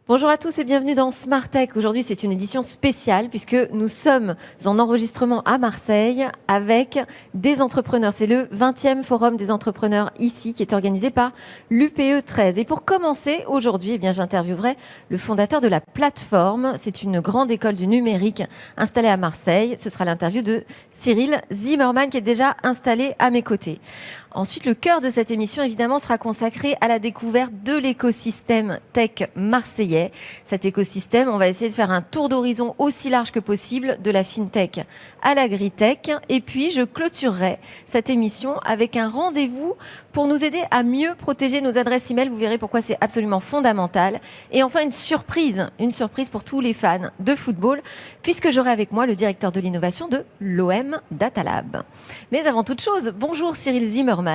Bonjour à tous et bienvenue dans Smart Tech. Aujourd'hui, c'est une édition spéciale puisque nous sommes en enregistrement à Marseille avec des entrepreneurs. C'est le 20e Forum des entrepreneurs ici qui est organisé par l'UPE 13. Et pour commencer, aujourd'hui, j'interviewerai le fondateur de la plateforme. C'est une grande école du numérique installée à Marseille. Ce sera l'interview de Cyril Zimmerman qui est déjà installé à mes côtés. Ensuite, le cœur de cette émission, évidemment, sera consacré à la découverte de l'écosystème tech marseillais. Cet écosystème, on va essayer de faire un tour d'horizon aussi large que possible, de la fintech à l'agritech. Et puis, je clôturerai cette émission avec un rendez-vous pour nous aider à mieux protéger nos adresses email. Vous verrez pourquoi c'est absolument fondamental. Et enfin, une surprise pour tous les fans de football, puisque j'aurai avec moi le directeur de l'innovation de l'OM Data Lab. Mais avant toute chose, bonjour Cyril Zimmerman.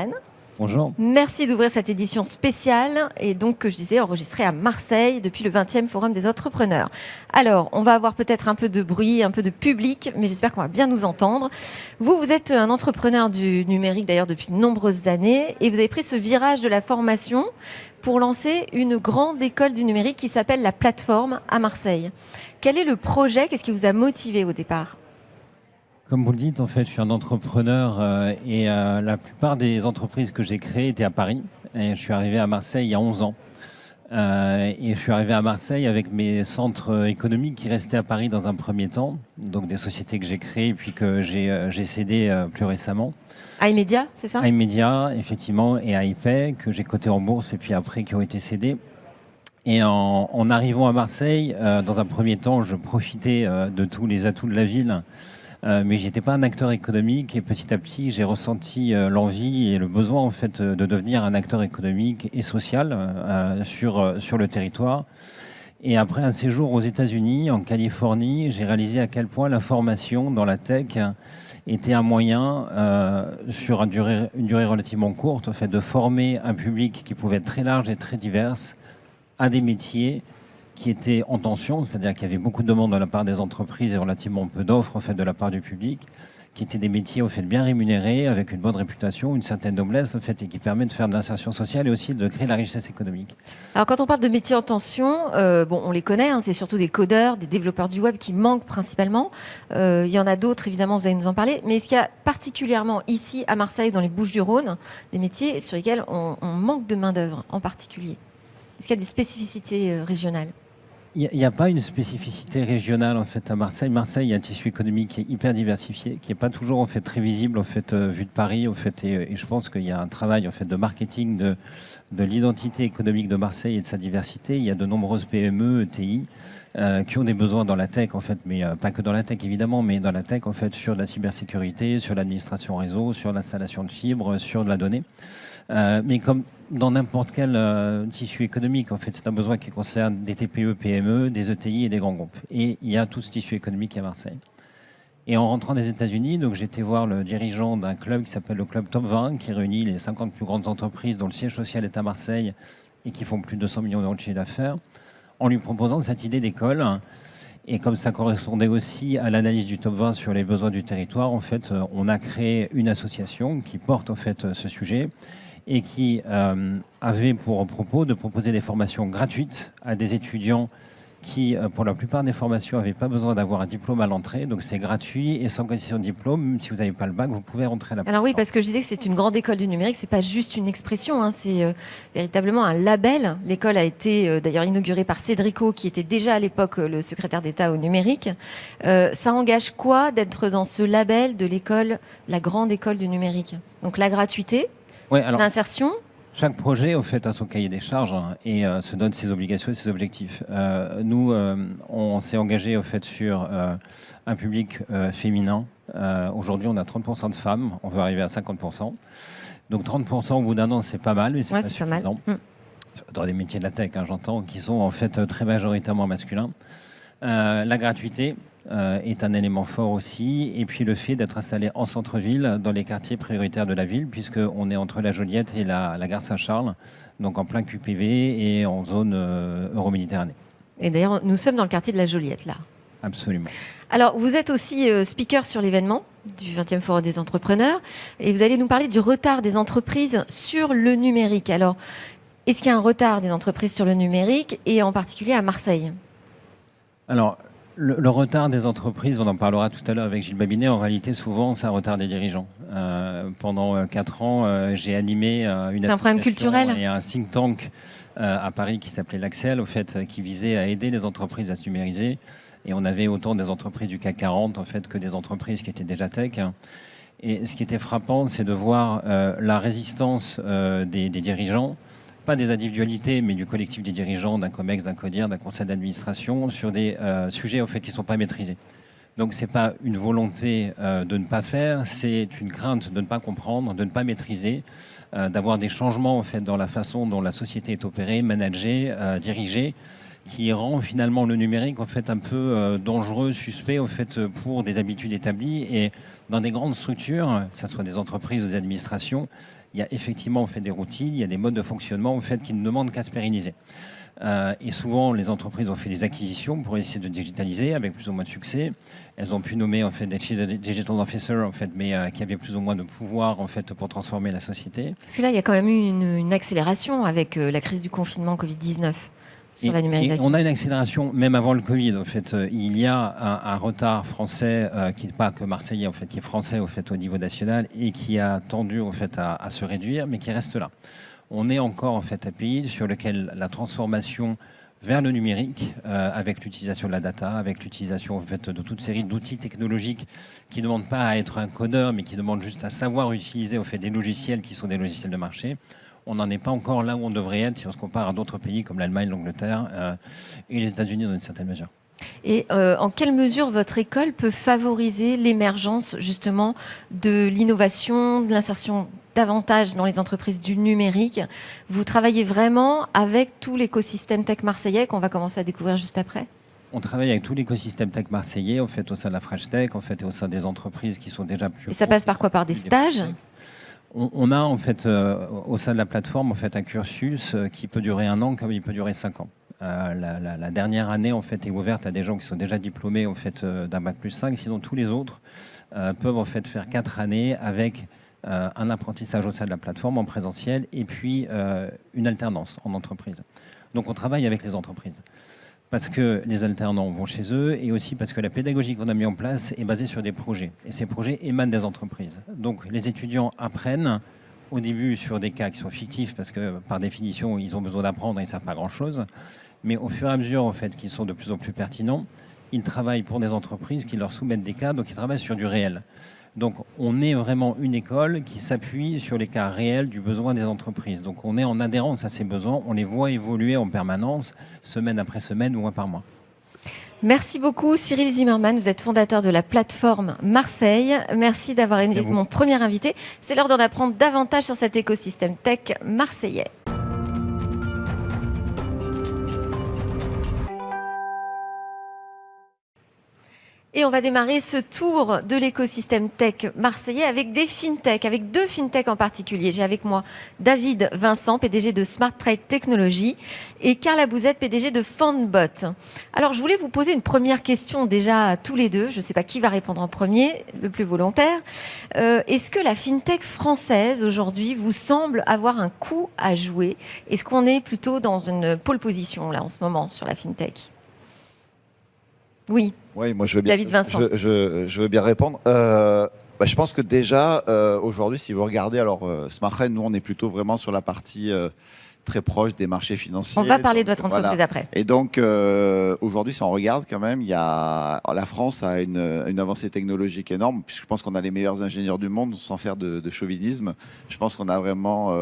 Bonjour. Merci d'ouvrir cette édition spéciale et donc, que je disais, enregistrée à Marseille depuis le 20e Forum des entrepreneurs. Alors, on va avoir peut-être un peu de bruit, un peu de public, mais j'espère qu'on va bien nous entendre. Vous êtes un entrepreneur du numérique d'ailleurs depuis de nombreuses années et vous avez pris ce virage de la formation pour lancer une grande école du numérique qui s'appelle la Plateforme à Marseille. Quel est le projet? Qu'est-ce qui vous a motivé au départ? Comme vous le dites, en fait, je suis un entrepreneur et la plupart des entreprises que j'ai créées étaient à Paris. Et je suis arrivé à Marseille il y a 11 ans. Et je suis arrivé à Marseille avec mes centres économiques qui restaient à Paris dans un premier temps. Donc des sociétés que j'ai créées puis que j'ai cédées plus récemment. iMedia, c'est ça? iMedia, effectivement, et iPay, que j'ai coté en bourse et puis après qui ont été cédées. Et en arrivant à Marseille, dans un premier temps, je profitais de tous les atouts de la ville. Mais j'étais pas un acteur économique et petit à petit j'ai ressenti l'envie et le besoin en fait de devenir un acteur économique et social sur le territoire. Et après un séjour aux États-Unis, en Californie, j'ai réalisé à quel point la formation dans la tech était un moyen sur une durée relativement courte en fait, de former un public qui pouvait être très large et très divers à des métiers qui étaient en tension, c'est-à-dire qu'il y avait beaucoup de demandes de la part des entreprises et relativement peu d'offres en fait, de la part du public, qui étaient des métiers en fait, bien rémunérés, avec une bonne réputation, une certaine noblesse en fait, et qui permettent de faire de l'insertion sociale et aussi de créer de la richesse économique. Alors quand on parle de métiers en tension, on les connaît, c'est surtout des codeurs, des développeurs du web qui manquent principalement. Il y en a d'autres, évidemment, vous allez nous en parler. Mais est-ce qu'il y a particulièrement ici, à Marseille, dans les Bouches-du-Rhône, des métiers sur lesquels on manque de main-d'œuvre en particulier? Est-ce qu'il y a des spécificités régionales? Il n'y a pas une spécificité régionale en fait à Marseille. Marseille, il y a un tissu économique qui est hyper diversifié, qui n'est pas toujours en fait très visible en fait vu de Paris en fait. Et je pense qu'il y a un travail en fait de marketing de l'identité économique de Marseille et de sa diversité. Il y a de nombreuses PME, ETI qui ont des besoins dans la tech en fait, mais pas que dans la tech évidemment, mais dans la tech en fait sur de la cybersécurité, sur l'administration réseau, sur l'installation de fibres, sur de la donnée. Mais comme dans n'importe quel tissu économique, en fait, c'est un besoin qui concerne des TPE, PME, des ETI et des grands groupes. Et il y a tout ce tissu économique à Marseille. Et en rentrant des États-Unis, donc j'ai été voir le dirigeant d'un club qui s'appelle le Club Top 20, qui réunit les 50 plus grandes entreprises dont le siège social est à Marseille et qui font plus de 200 millions d'euros de chiffre d'affaires, en lui proposant cette idée d'école. Et comme ça correspondait aussi à l'analyse du Top 20 sur les besoins du territoire, en fait, on a créé une association qui porte en fait ce sujet et qui avait pour propos de proposer des formations gratuites à des étudiants qui, pour la plupart des formations, n'avaient pas besoin d'avoir un diplôme à l'entrée. Donc c'est gratuit et sans condition de diplôme. Même si vous n'avez pas le bac, vous pouvez rentrer à la plateforme. Alors oui, parce que je disais que c'est une grande école du numérique, c'est pas juste une expression, c'est véritablement un label. L'école a été d'ailleurs inaugurée par Cédrico, qui était déjà à l'époque le secrétaire d'État au numérique. Ça engage quoi d'être dans ce label de l'école, la grande école du numérique? Donc la gratuité, l'insertion. Chaque projet, au fait, a son cahier des charges et se donne ses obligations et ses objectifs. Nous, on s'est engagé, au fait, sur un public féminin. Aujourd'hui, on a 30% de femmes. On veut arriver à 50%. Donc 30% au bout d'un an, c'est pas mal, mais c'est pas suffisant. Dans les métiers de la tech, j'entends, qui sont en fait très majoritairement masculins. La gratuité est un élément fort aussi. Et puis le fait d'être installé en centre-ville, dans les quartiers prioritaires de la ville, puisqu'on est entre la Joliette et la gare Saint-Charles, donc en plein QPV et en zone Euroméditerranée. Et d'ailleurs, nous sommes dans le quartier de la Joliette, là. Absolument. Alors, vous êtes aussi speaker sur l'événement du 20e Forum des entrepreneurs et vous allez nous parler du retard des entreprises sur le numérique. Alors, Est-ce qu'il y a un retard des entreprises sur le numérique et en particulier à Marseille? Alors, le retard des entreprises, on en parlera tout à l'heure avec Gilles Babinet, en réalité, souvent, c'est un retard des dirigeants. Pendant 4 ans, j'ai animé une C'est un problème association culturel? et un think tank à Paris qui s'appelait l'Axel, au fait, qui visait à aider les entreprises à se numériser. Et on avait autant des entreprises du CAC 40 en fait, que des entreprises qui étaient déjà tech. Et ce qui était frappant, c'est de voir la résistance des dirigeants, pas des individualités, mais du collectif des dirigeants, d'un COMEX, d'un CODIR, d'un conseil d'administration, sur des sujets au fait, qui ne sont pas maîtrisés. Donc ce n'est pas une volonté de ne pas faire, c'est une crainte de ne pas comprendre, de ne pas maîtriser, d'avoir des changements en fait, dans la façon dont la société est opérée, managée, dirigée, qui rend finalement le numérique en fait, un peu dangereux, suspect en fait, pour des habitudes établies. Et dans des grandes structures, que ce soit des entreprises ou des administrations, il y a effectivement en fait, des routines, il y a des modes de fonctionnement en fait, qui ne demandent qu'à se pérenniser. Et souvent, les entreprises ont fait des acquisitions pour essayer de digitaliser avec plus ou moins de succès. Elles ont pu nommer en fait, des Chief Digital Officers, en fait, mais qui avaient plus ou moins de pouvoir en fait, pour transformer la société. Parce que là, il y a quand même eu une accélération avec la crise du confinement Covid-19 sur la numérisation. Et on a une accélération même avant le Covid. En fait, il y a un retard français qui n'est pas que marseillais, en fait, qui est français au fait au niveau national et qui a tendu en fait à se réduire, mais qui reste là. On est encore en fait un pays sur lequel la transformation vers le numérique, avec l'utilisation de la data, avec l'utilisation en fait, de toute série d'outils technologiques qui ne demandent pas à être un codeur, mais qui demandent juste à savoir utiliser en fait, des logiciels qui sont des logiciels de marché. On n'en est pas encore là où on devrait être si on se compare à d'autres pays comme l'Allemagne, l'Angleterre et les États-Unis dans une certaine mesure. Et en quelle mesure votre école peut favoriser l'émergence justement de l'innovation, de l'insertion davantage dans les entreprises du numérique? Vous travaillez vraiment avec tout l'écosystème tech marseillais qu'on va commencer à découvrir juste après? On travaille avec tout l'écosystème tech marseillais, en fait, au sein de la French Tech, en fait, et au sein des entreprises qui sont déjà plus. Et ça passe par quoi? Par des stages? On a en fait au sein de la plateforme en fait un cursus qui peut durer 1 an comme il peut durer 5 ans. La dernière année en fait est ouverte à des gens qui sont déjà diplômés en fait d'un bac plus 5. Sinon tous les autres peuvent en fait faire 4 années avec un apprentissage au sein de la plateforme en présentiel et puis une alternance en entreprise. Donc on travaille avec les entreprises. Parce que les alternants vont chez eux et aussi parce que la pédagogie qu'on a mis en place est basée sur des projets. Et ces projets émanent des entreprises. Donc les étudiants apprennent au début sur des cas qui sont fictifs parce que par définition ils ont besoin d'apprendre et ils ne savent pas grand-chose. Mais au fur et à mesure en fait, qu'ils sont de plus en plus pertinents, ils travaillent pour des entreprises qui leur soumettent des cas, donc ils travaillent sur du réel. Donc on est vraiment une école qui s'appuie sur les cas réels du besoin des entreprises. Donc on est en adhérence à ces besoins, on les voit évoluer en permanence, semaine après semaine, mois par mois. Merci beaucoup Cyril Zimmermann, vous êtes fondateur de la plateforme Marseille. Merci d'avoir été mon premier invité. C'est l'heure d'en apprendre davantage sur cet écosystème tech marseillais. Et on va démarrer ce tour de l'écosystème tech marseillais avec des fintech, avec 2 fintech en particulier. J'ai avec moi David Vincent, PDG de Smart Trade Technologies, et Carla Bouzette, PDG de Fondbot. Alors, je voulais vous poser une première question déjà à tous les deux. Je ne sais pas qui va répondre en premier, le plus volontaire. Est-ce que la fintech française aujourd'hui vous semble avoir un coup à jouer? Est-ce qu'on est plutôt dans une pole position là en ce moment sur la fintech? Oui. Oui, moi je veux bien. David Vincent. Je veux bien répondre. Je pense que déjà aujourd'hui, si vous regardez, alors Smart Trade, nous on est plutôt vraiment sur la partie très proche des marchés financiers. On va parler de votre entreprise après. Et donc aujourd'hui, si on regarde quand même, la France a une avancée technologique énorme, puisque je pense qu'on a les meilleurs ingénieurs du monde, sans faire de chauvinisme. Je pense qu'on a vraiment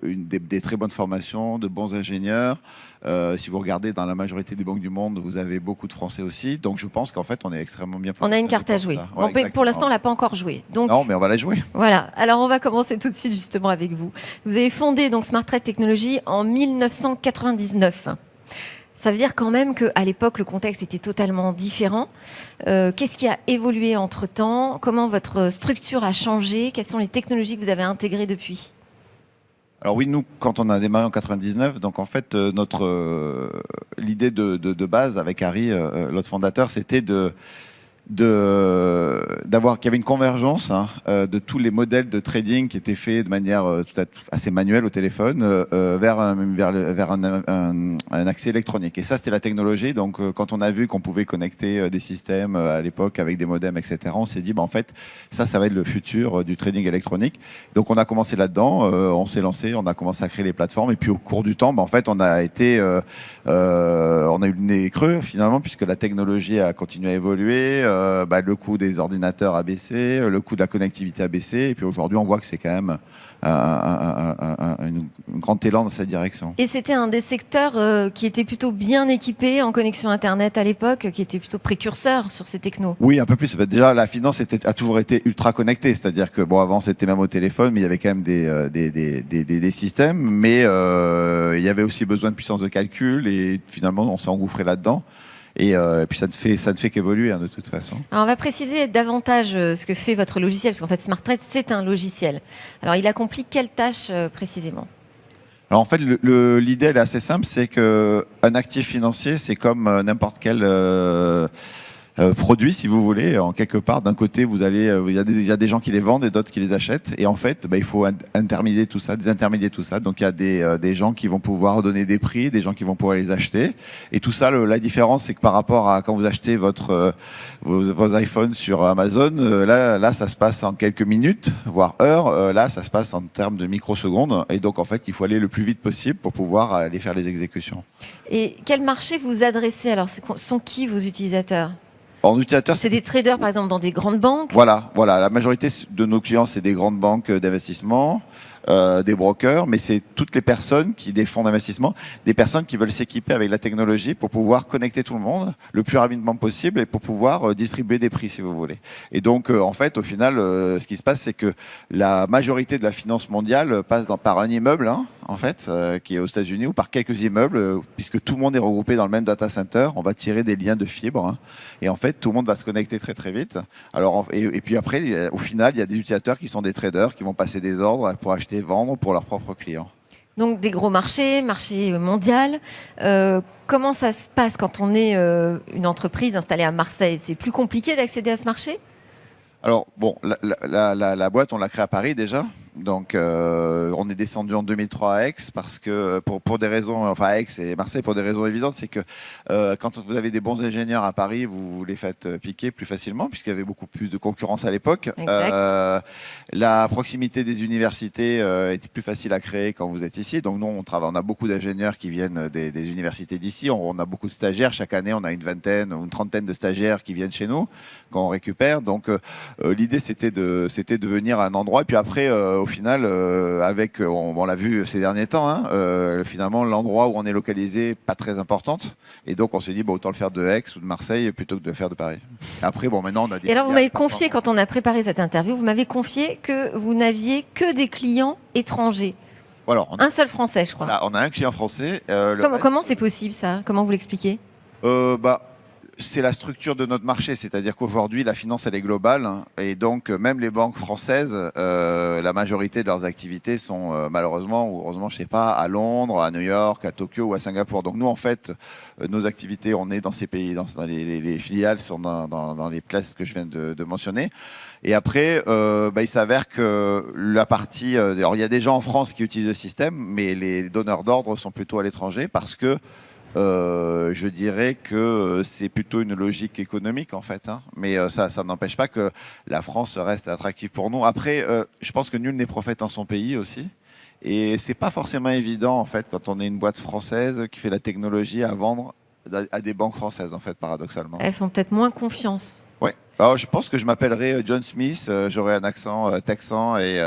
des très bonnes formations, de bons ingénieurs. Si vous regardez dans la majorité des banques du monde, vous avez beaucoup de Français aussi. Donc je pense qu'en fait, on est extrêmement bien positionné. On a une carte à jouer. Ouais, bon, pour l'instant, on l'a pas encore joué. Donc, non, mais on va la jouer. Voilà. Alors on va commencer tout de suite justement avec vous. Vous avez fondé donc Smart Trade Technologies en 1999. Ça veut dire quand même qu'à l'époque, le contexte était totalement différent. Qu'est-ce qui a évolué entre-temps? Comment votre structure a changé? Quelles sont les technologies que vous avez intégrées depuis? Alors oui, nous, quand on a démarré en 99, donc en fait, l'idée de base avec Harry, l'autre fondateur, c'était d'avoir qu'il y avait une convergence de tous les modèles de trading qui étaient faits de manière assez manuelle au téléphone vers un accès électronique. Et ça, c'était la technologie. Donc, quand on a vu qu'on pouvait connecter des systèmes à l'époque avec des modems, etc., on s'est dit, en fait, ça va être le futur du trading électronique. Donc, on a commencé là-dedans, on s'est lancé, on a commencé à créer les plateformes. Et puis, au cours du temps, en fait, on a eu le nez creux, finalement, puisque la technologie a continué à évoluer. Le coût des ordinateurs a baissé, le coût de la connectivité a baissé, et puis aujourd'hui on voit que c'est quand même un grand élan dans cette direction. Et c'était un des secteurs qui était plutôt bien équipé en connexion Internet à l'époque, qui était plutôt précurseur sur ces technos. Oui, un peu plus. Déjà, la finance a toujours été ultra connectée, c'est-à-dire que avant c'était même au téléphone, mais il y avait quand même des systèmes, mais il y avait aussi besoin de puissance de calcul, et finalement on s'est engouffré là-dedans. Et puis ça ne fait qu'évoluer de toute façon. Alors on va préciser davantage ce que fait votre logiciel, parce qu'en fait SmartTrade c'est un logiciel. Alors il accomplit quelle tâche précisément ? Alors en fait l'idée elle est assez simple, c'est qu'un actif financier c'est comme n'importe quel produits, si vous voulez, en quelque part. D'un côté, vous allez, il y a des gens qui les vendent et d'autres qui les achètent. Et en fait, il faut désintermédier tout ça. Donc, il y a des gens qui vont pouvoir donner des prix, des gens qui vont pouvoir les acheter. Et tout ça, la différence, c'est que par rapport à quand vous achetez vos iPhones sur Amazon, là, ça se passe en quelques minutes, voire heures. Là, ça se passe en termes de microsecondes. Et donc, en fait, il faut aller le plus vite possible pour pouvoir aller faire les exécutions. Et quel marché vous adressez ? Alors, sont qui vos utilisateurs ? C'est des traders, par exemple, dans des grandes banques ? Voilà. La majorité de nos clients, c'est des grandes banques d'investissement, des brokers, mais c'est toutes les personnes des fonds d'investissement, des personnes qui veulent s'équiper avec la technologie pour pouvoir connecter tout le monde le plus rapidement possible et pour pouvoir distribuer des prix, si vous voulez. Et donc, en fait, au final, ce qui se passe, c'est que la majorité de la finance mondiale passe par un immeuble, en fait, qui est aux États-Unis, ou par quelques immeubles, puisque tout le monde est regroupé dans le même data center. On va tirer des liens de fibres, et en fait, tout le monde va se connecter très très vite. Alors, et puis après, au final, il y a des utilisateurs qui sont des traders qui vont passer des ordres pour acheter, vendre pour leurs propres clients. Donc des gros marché mondial. Comment ça se passe quand on est une entreprise installée à Marseille ? C'est plus compliqué d'accéder à ce marché ? Alors, bon, la boîte, on l'a créée à Paris déjà. Donc, on est descendu en 2003 à Aix parce que, pour des raisons, enfin à Aix et Marseille, pour des raisons évidentes, c'est que quand vous avez des bons ingénieurs à Paris, vous les faites piquer plus facilement puisqu'il y avait beaucoup plus de concurrence à l'époque. La proximité des universités est plus facile à créer quand vous êtes ici. Donc, nous, on a beaucoup d'ingénieurs qui viennent des universités d'ici. On a beaucoup de stagiaires. Chaque année, on a une vingtaine ou une trentaine de stagiaires qui viennent chez nous quand on récupère. Donc, l'idée, c'était de venir à un endroit. Et puis après, au final, on l'a vu ces derniers temps, finalement, l'endroit où on est localisé, pas très importante. Et donc, on s'est dit, autant le faire de Aix ou de Marseille plutôt que de le faire de Paris. Après, maintenant, on a des... Et alors, vous m'avez confié, quand on a préparé cette interview, vous m'avez confié que vous n'aviez que des clients étrangers. Alors, un seul Français, je crois. On a un client français. Comment c'est possible, ça ? Comment vous l'expliquez ? C'est la structure de notre marché, c'est-à-dire qu'aujourd'hui, la finance, elle est globale. Et donc, même les banques françaises, la majorité de leurs activités sont malheureusement ou heureusement, je ne sais pas, à Londres, à New York, à Tokyo ou à Singapour. Donc, nous, en fait, nos activités, on est dans ces pays, dans les filiales sont dans les places que je viens de mentionner. Et après, il s'avère que la partie... alors, il y a des gens en France qui utilisent le système, mais les donneurs d'ordre sont plutôt à l'étranger parce que je dirais que c'est plutôt une logique économique en fait, mais ça n'empêche pas que la France reste attractive pour nous. Après, je pense que nul n'est prophète en son pays aussi, et c'est pas forcément évident en fait quand on est une boîte française qui fait la technologie à vendre à des banques françaises en fait, paradoxalement. Elles font peut-être moins confiance. Ouais. Alors, je pense que je m'appellerais John Smith, j'aurais un accent texan et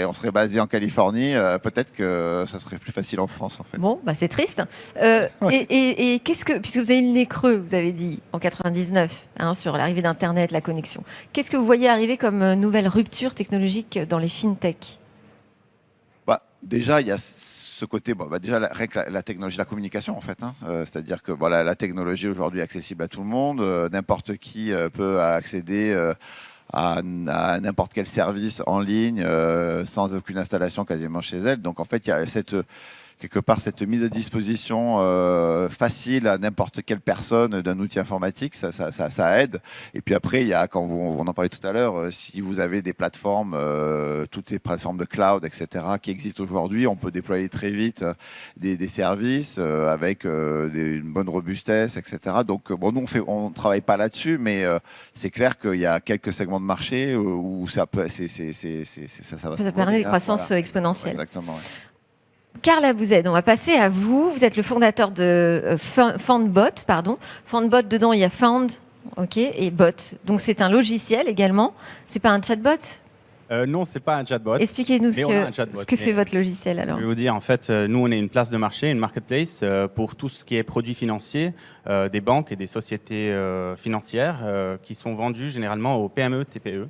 on serait basé en Californie. Peut-être que ça serait plus facile en France, en fait. Bon, c'est triste. Et qu'est-ce que, puisque vous avez le nez creux, vous avez dit en 99, sur l'arrivée d'Internet, la connexion, qu'est-ce que vous voyez arriver comme nouvelle rupture technologique dans les fintech ? Déjà, il y a ce côté, déjà rien que la technologie, la communication en fait, c'est-à-dire que la technologie aujourd'hui est accessible à tout le monde, n'importe qui peut accéder à n'importe quel service en ligne sans aucune installation quasiment chez elle. Donc en fait, il y a quelque part cette mise à disposition facile à n'importe quelle personne d'un outil informatique, ça aide. Et puis après, il y a, quand on en parlait tout à l'heure, si vous avez des plateformes, toutes les plateformes de cloud, etc., qui existent aujourd'hui, on peut déployer très vite des services avec une bonne robustesse, etc. Donc, bon, nous, on ne travaille pas là-dessus, mais c'est clair qu'il y a quelques segments de marché où ça peut, ça va. Ça permet des croissances exponentielles. Exactement. Ouais. Carla Bouzède, on va passer à vous. Vous êtes le fondateur de Foundbot, pardon. Foundbot, dedans, il y a Found, ok, et Bot. Donc, c'est un logiciel également. C'est pas un chatbot? Non, c'est pas un chatbot. Expliquez-nous ce que fait votre logiciel alors. Je vais vous dire, en fait, nous, on est une place de marché, une marketplace pour tout ce qui est produits financiers, des banques et des sociétés financières qui sont vendus généralement aux PME, TPE.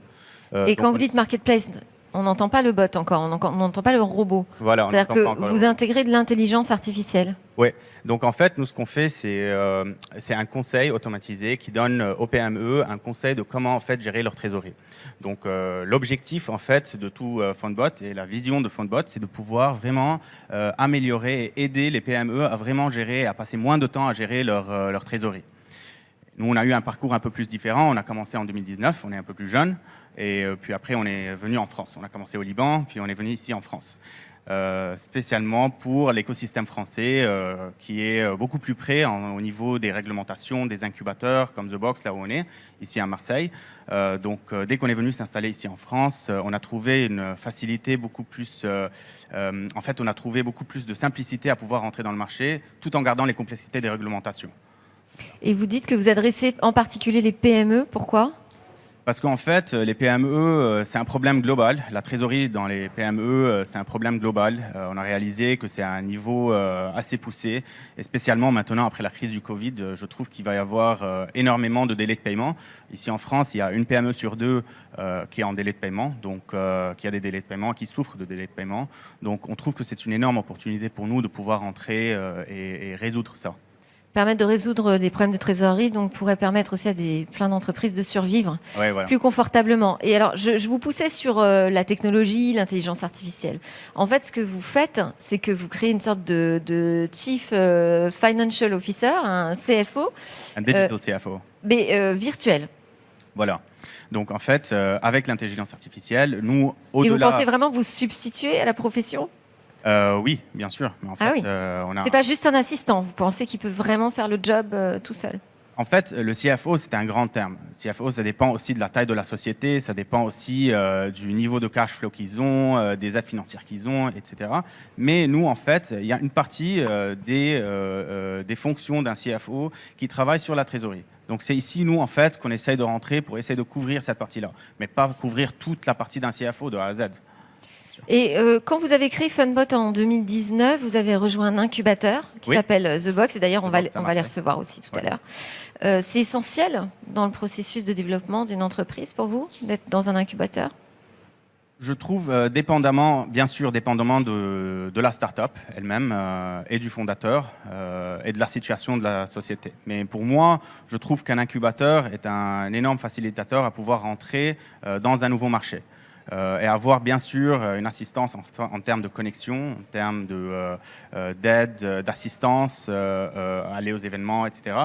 Et quand vous dites marketplace, on n'entend pas le bot encore, on n'entend pas le robot. Voilà, c'est-à-dire que vous intégrez de l'intelligence artificielle. Oui, donc en fait, nous, ce qu'on fait, c'est un conseil automatisé qui donne aux PME un conseil de comment en fait gérer leur trésorerie. Donc l'objectif en fait de tout Foundbot et la vision de Foundbot, c'est de pouvoir vraiment améliorer et aider les PME à vraiment gérer, à passer moins de temps à gérer leur trésorerie. Nous, on a eu un parcours un peu plus différent. On a commencé en 2019, on est un peu plus jeune. Et puis après, on est venu en France. On a commencé au Liban, puis on est venu ici en France. Spécialement pour l'écosystème français, qui est beaucoup plus près au niveau des réglementations, des incubateurs, comme The Box, là où on est, ici à Marseille. Donc, dès qu'on est venu s'installer ici en France, on a trouvé une facilité beaucoup plus... en fait, on a trouvé beaucoup plus de simplicité à pouvoir entrer dans le marché, tout en gardant les complexités des réglementations. Et vous dites que vous adressez en particulier les PME, pourquoi ? Parce qu'en fait, les PME, c'est un problème global. La trésorerie dans les PME, c'est un problème global. On a réalisé que c'est à un niveau assez poussé. Et spécialement maintenant, après la crise du Covid, je trouve qu'il va y avoir énormément de délais de paiement. Ici en France, il y a une PME sur deux qui est en délai de paiement, donc qui a des délais de paiement, qui souffre de délais de paiement. Donc on trouve que c'est une énorme opportunité pour nous de pouvoir entrer et résoudre ça. Permettre de résoudre des problèmes de trésorerie, donc pourrait permettre aussi à plein d'entreprises de survivre plus confortablement. Et alors, je vous poussais sur la technologie, l'intelligence artificielle. En fait, ce que vous faites, c'est que vous créez une sorte de Chief Financial Officer, un CFO. Un digital CFO. Mais virtuel. Voilà. Donc, en fait, avec l'intelligence artificielle, nous, au-delà... Et vous pensez vraiment vous substituer à la profession ? Oui, bien sûr. Mais en fait, c'est pas juste un assistant. Vous pensez qu'il peut vraiment faire le job tout seul? En fait, le CFO, c'est un grand terme. CFO, ça dépend aussi de la taille de la société, ça dépend aussi du niveau de cash flow qu'ils ont, des aides financières qu'ils ont, etc. Mais nous, en fait, il y a une partie des fonctions d'un CFO qui travaille sur la trésorerie. Donc c'est ici, nous, en fait, qu'on essaye de rentrer pour essayer de couvrir cette partie-là, mais pas couvrir toute la partie d'un CFO de A à Z. Et quand vous avez créé Foundbot en 2019, vous avez rejoint un incubateur qui s'appelle The Box. Et d'ailleurs, on va les recevoir aussi tout à l'heure. C'est essentiel dans le processus de développement d'une entreprise pour vous, d'être dans un incubateur? Je trouve, dépendamment de la start-up elle-même et du fondateur et de la situation de la société. Mais pour moi, je trouve qu'un incubateur est un énorme facilitateur à pouvoir rentrer dans un nouveau marché. Et avoir bien sûr une assistance en termes de connexion, en termes d'aide, d'assistance, aller aux événements, etc.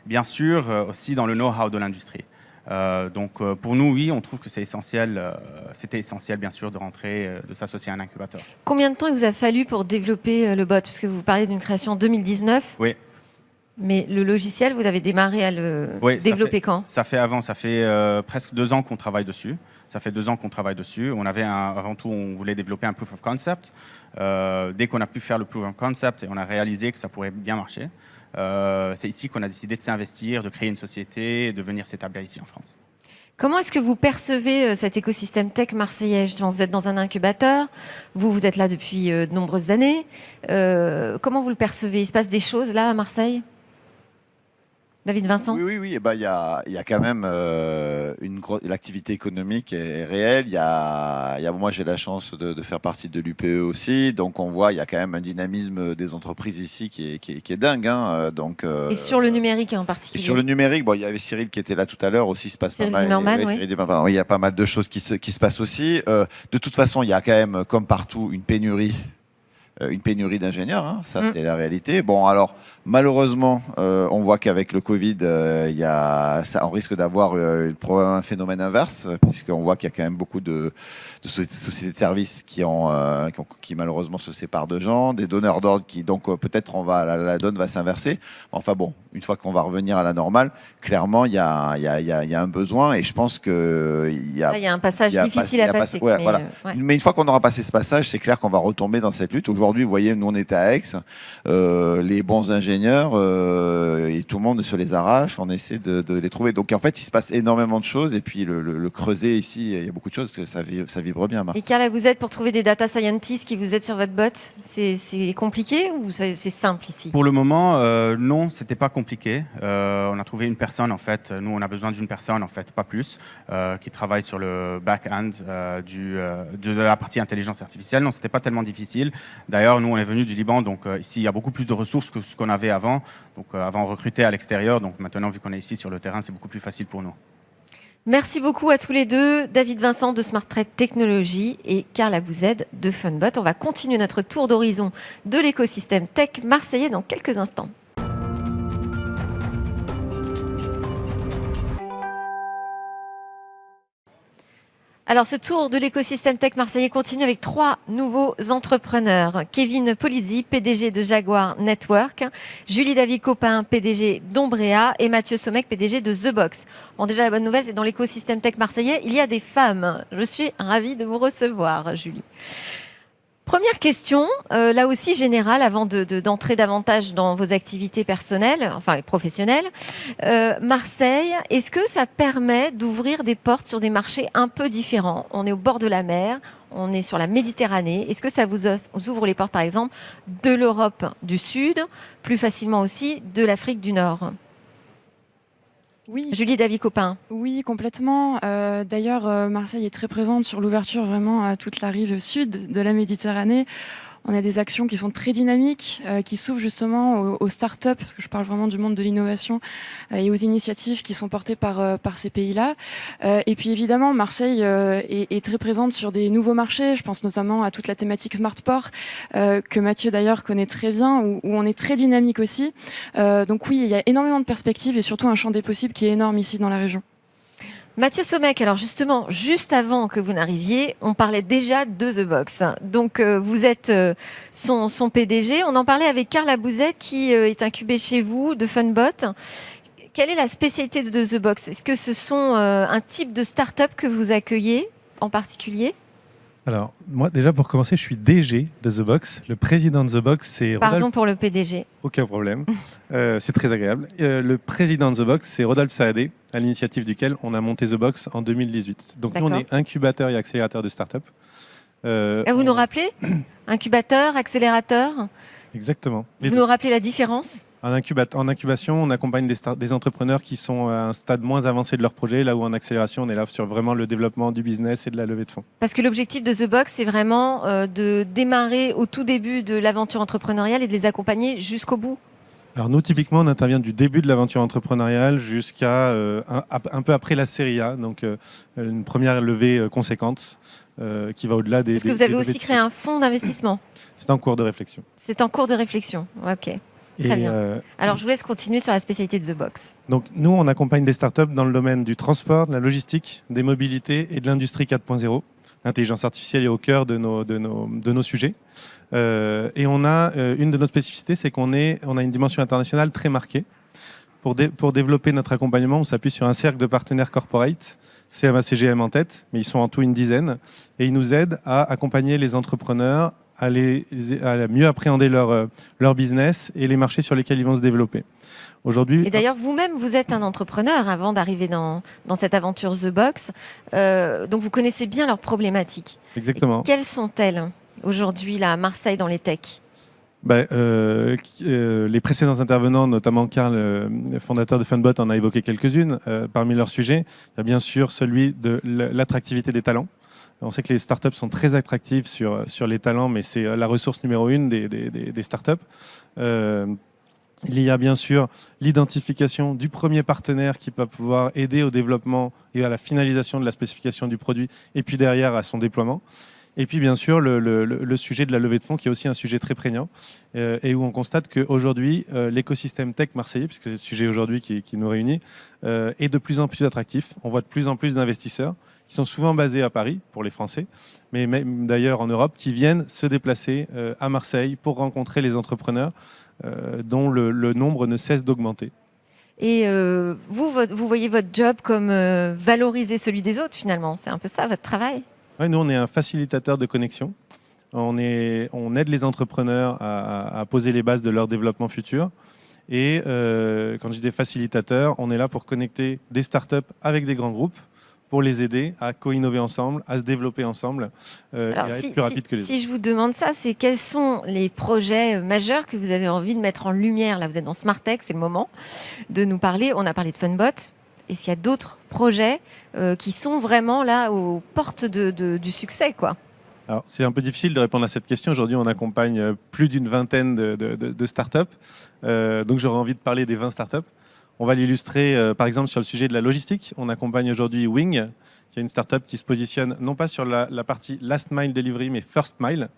Bien sûr aussi dans le know-how de l'industrie. Donc pour nous, oui, on trouve que c'est essentiel, c'était essentiel bien sûr de rentrer, de s'associer à un incubateur. Combien de temps il vous a fallu pour développer le bot? Parce que vous parlez d'une création en 2019. Oui. Mais le logiciel, vous avez démarré à le développer quand? Ça fait presque 2 ans qu'on travaille dessus. Ça fait 2 ans qu'on travaille dessus. Avant tout, on voulait développer un proof of concept. Dès qu'on a pu faire le proof of concept, on a réalisé que ça pourrait bien marcher. C'est ici qu'on a décidé de s'investir, de créer une société et de venir s'établir ici en France. Comment est-ce que vous percevez cet écosystème tech marseillais? Justement, vous êtes dans un incubateur, vous êtes là depuis de nombreuses années. Comment vous le percevez? Il se passe des choses là à Marseille? David Vincent? Oui. Il y a quand même l'activité économique est réelle. Moi, j'ai la chance de faire partie de l'UPE aussi. Donc, on voit, il y a quand même un dynamisme des entreprises ici qui est dingue. Hein. Et sur le numérique en particulier? Et sur le numérique, il y avait Cyril qui était là tout à l'heure aussi. Il se passe Cyril pas mal. Zimmermann, Il y a pas mal de choses qui se passent aussi. De toute façon, il y a quand même, comme partout, une pénurie une pénurie d'ingénieurs, hein, ça c'est la réalité. Bon, alors malheureusement, on voit qu'avec le Covid, on risque d'avoir un phénomène inverse, puisqu'on voit qu'il y a quand même beaucoup de sociétés de services qui malheureusement se séparent de gens, des donneurs d'ordre qui donc peut-être la donne va s'inverser. Enfin bon, une fois qu'on va revenir à la normale, clairement il y a un besoin, et je pense que il y a un passage difficile à passer. Ouais, voilà. Mais une fois qu'on aura passé ce passage, c'est clair qu'on va retomber dans cette lutte. Aujourd'hui, vous voyez, nous on était à Aix, les bons ingénieurs, et tout le monde se les arrache, on essaie de les trouver. Donc en fait, il se passe énormément de choses, et puis le creuset ici, il y a beaucoup de choses, ça vibre bien. Et Carla, vous êtes pour trouver des data scientists qui vous aident sur votre bot, c'est compliqué ou c'est simple ici? Pour le moment, non, c'était pas compliqué. On a trouvé une personne en fait. Nous, on a besoin d'une personne en fait, pas plus, qui travaille sur le back-end de la partie intelligence artificielle. Non, c'était pas tellement difficile. D'ailleurs, nous, on est venu du Liban, donc ici, il y a beaucoup plus de ressources que ce qu'on avait avant. Donc, avant, on recrutait à l'extérieur. Donc, maintenant, vu qu'on est ici sur le terrain, c'est beaucoup plus facile pour nous. Merci beaucoup à tous les deux, David Vincent de Smart Trade Technologies et Carla Bouzed de Funbot. On va continuer notre tour d'horizon de l'écosystème tech marseillais dans quelques instants. Alors, ce tour de l'écosystème tech marseillais continue avec 3 nouveaux entrepreneurs. Kevin Polizzi, PDG de Jaguar Network, Julie David-Copin, PDG d'Ombrea, et Mathieu Sommek, PDG de The Box. Bon, déjà, la bonne nouvelle, c'est dans l'écosystème tech marseillais, il y a des femmes. Je suis ravie de vous recevoir, Julie. Première question, là aussi générale, avant d'entrer davantage dans vos activités personnelles, enfin professionnelles. Marseille, est-ce que ça permet d'ouvrir des portes sur des marchés un peu différents? On est au bord de la mer, on est sur la Méditerranée. Est-ce que ça vous ouvre les portes, par exemple, de l'Europe du Sud, plus facilement aussi de l'Afrique du Nord? Oui. Julie David-Copin. Oui, complètement. D'ailleurs, Marseille est très présente sur l'ouverture vraiment à toute la rive sud de la Méditerranée. On a des actions qui sont très dynamiques, qui s'ouvrent justement aux startups, parce que je parle vraiment du monde de l'innovation, et aux initiatives qui sont portées par ces pays-là. Et puis évidemment, Marseille est très présente sur des nouveaux marchés. Je pense notamment à toute la thématique Smart Port, que Mathieu d'ailleurs connaît très bien, où on est très dynamique aussi. Donc oui, il y a énormément de perspectives et surtout un champ des possibles qui est énorme ici dans la région. Mathieu Sommek, alors justement, juste avant que vous n'arriviez, on parlait déjà de The Box. Donc, vous êtes son PDG. On en parlait avec Carla Bouzed, qui est incubée chez vous, de Funbot. Quelle est la spécialité de The Box? Est-ce que ce sont un type de start-up que vous accueillez en particulier? Alors, moi, déjà, pour commencer, je suis DG de The Box. Le président de The Box, c'est Pardon pour le PDG. Aucun problème. C'est très agréable. Le président de The Box, c'est Rodolphe Saadé, à l'initiative duquel on a monté The Box en 2018. Donc, nous, on est incubateur et accélérateur de start-up. Vous nous rappelez? Incubateur, accélérateur? Exactement. Vous nous rappelez la différence? En incubation, on accompagne des entrepreneurs qui sont à un stade moins avancé de leur projet, là où en accélération, on est là sur vraiment le développement du business et de la levée de fonds. Parce que l'objectif de The Box, c'est vraiment de démarrer au tout début de l'aventure entrepreneuriale et de les accompagner jusqu'au bout. Alors nous, typiquement, on intervient du début de l'aventure entrepreneuriale jusqu'à un peu après la série A, donc une première levée conséquente qui va au-delà des... Est-ce que vous avez aussi créé un fonds d'investissement? C'est en cours de réflexion. C'est en cours de réflexion, ok. Très bien. Alors, je vous laisse continuer sur la spécialité de The Box. Donc, nous, on accompagne des startups dans le domaine du transport, de la logistique, des mobilités et de l'industrie 4.0. L'intelligence artificielle est au cœur de nos sujets. Et on a une de nos spécificités, c'est qu'on a une dimension internationale très marquée. Pour développer notre accompagnement, on s'appuie sur un cercle de partenaires corporate, CMA CGM en tête, mais ils sont en tout une dizaine. Et ils nous aident à accompagner les entrepreneurs à mieux appréhender leur business et les marchés sur lesquels ils vont se développer. Aujourd'hui, et d'ailleurs, vous-même, vous êtes un entrepreneur avant d'arriver dans cette aventure The Box. Donc, vous connaissez bien leurs problématiques. Exactement. Et quelles sont-elles aujourd'hui là, à Marseille dans les techs? Les précédents intervenants, notamment Karl, le fondateur de Funbot, en a évoqué quelques-unes. Parmi leurs sujets, il y a bien sûr celui de l'attractivité des talents. On sait que les startups sont très attractives sur les talents, mais c'est la ressource numéro 1 des startups. Il y a bien sûr l'identification du premier partenaire qui va pouvoir aider au développement et à la finalisation de la spécification du produit, et puis derrière à son déploiement. Et puis bien sûr le sujet de la levée de fonds qui est aussi un sujet très prégnant et où on constate qu'aujourd'hui l'écosystème tech marseillais, puisque c'est le sujet aujourd'hui qui nous réunit, est de plus en plus attractif. On voit de plus en plus d'investisseurs qui sont souvent basés à Paris pour les Français, mais même d'ailleurs en Europe, qui viennent se déplacer à Marseille pour rencontrer les entrepreneurs dont le nombre ne cesse d'augmenter. Et vous voyez votre job comme valoriser celui des autres finalement. C'est un peu ça votre travail? Ouais, nous, on est un facilitateur de connexion. On aide les entrepreneurs à poser les bases de leur développement futur. Et quand je dis des facilitateurs, on est là pour connecter des startups avec des grands groupes, pour les aider à co-innover ensemble, à se développer ensemble et à être plus rapide que les autres. Si je vous demande ça, c'est quels sont les projets majeurs que vous avez envie de mettre en lumière? Là, vous êtes dans Smartech, c'est le moment de nous parler. On a parlé de Funbot. Est-ce qu'il y a d'autres projets qui sont vraiment là aux portes du succès, quoi? Alors, c'est un peu difficile de répondre à cette question. Aujourd'hui, on accompagne plus d'une vingtaine de startups. Donc, j'aurais envie de parler des 20 startups. On va l'illustrer, par exemple, sur le sujet de la logistique. On accompagne aujourd'hui Wing, qui est une startup qui se positionne non pas sur la partie last mile delivery, mais first mile.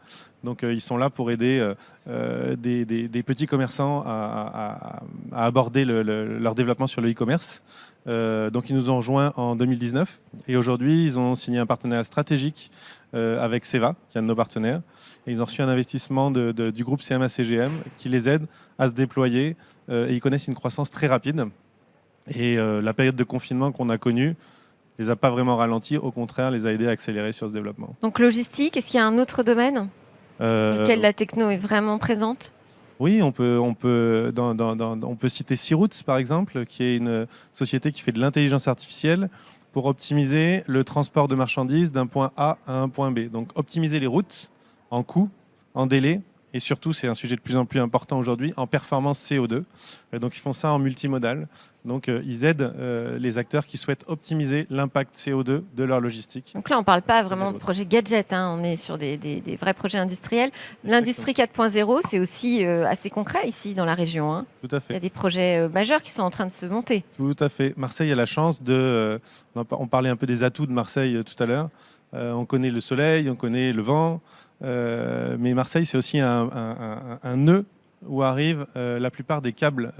Donc, ils sont là pour aider des petits commerçants à aborder leur développement sur le e-commerce. Donc, ils nous ont rejoints en 2019. Et aujourd'hui, ils ont signé un partenariat stratégique avec Seva, qui est un de nos partenaires. Et ils ont reçu un investissement du groupe CMA-CGM qui les aide à se déployer. Et ils connaissent une croissance très rapide. Et la période de confinement qu'on a connue les a pas vraiment ralentis, au contraire, les a aidés à accélérer sur ce développement. Donc logistique, est-ce qu'il y a un autre domaine dans lequel la techno est vraiment présente? Oui, on peut citer Searoots, par exemple, qui est une société qui fait de l'intelligence artificielle pour optimiser le transport de marchandises d'un point A à un point B. Donc optimiser les routes en coût, en délai, et surtout, c'est un sujet de plus en plus important aujourd'hui, en performance CO2. Donc ils font ça en multimodal. Donc ils aident les acteurs qui souhaitent optimiser l'impact CO2 de leur logistique. Donc là, on ne parle pas vraiment de projet gadget, hein. On est sur des vrais projets industriels. L'industrie 4.0, c'est aussi assez concret ici dans la région, hein. Tout à fait. Il y a des projets majeurs qui sont en train de se monter. Tout à fait. Marseille a la chance on parlait un peu des atouts de Marseille tout à l'heure. On connaît le soleil, on connaît le vent. Mais Marseille, c'est aussi un nœud où arrivent la plupart des câbles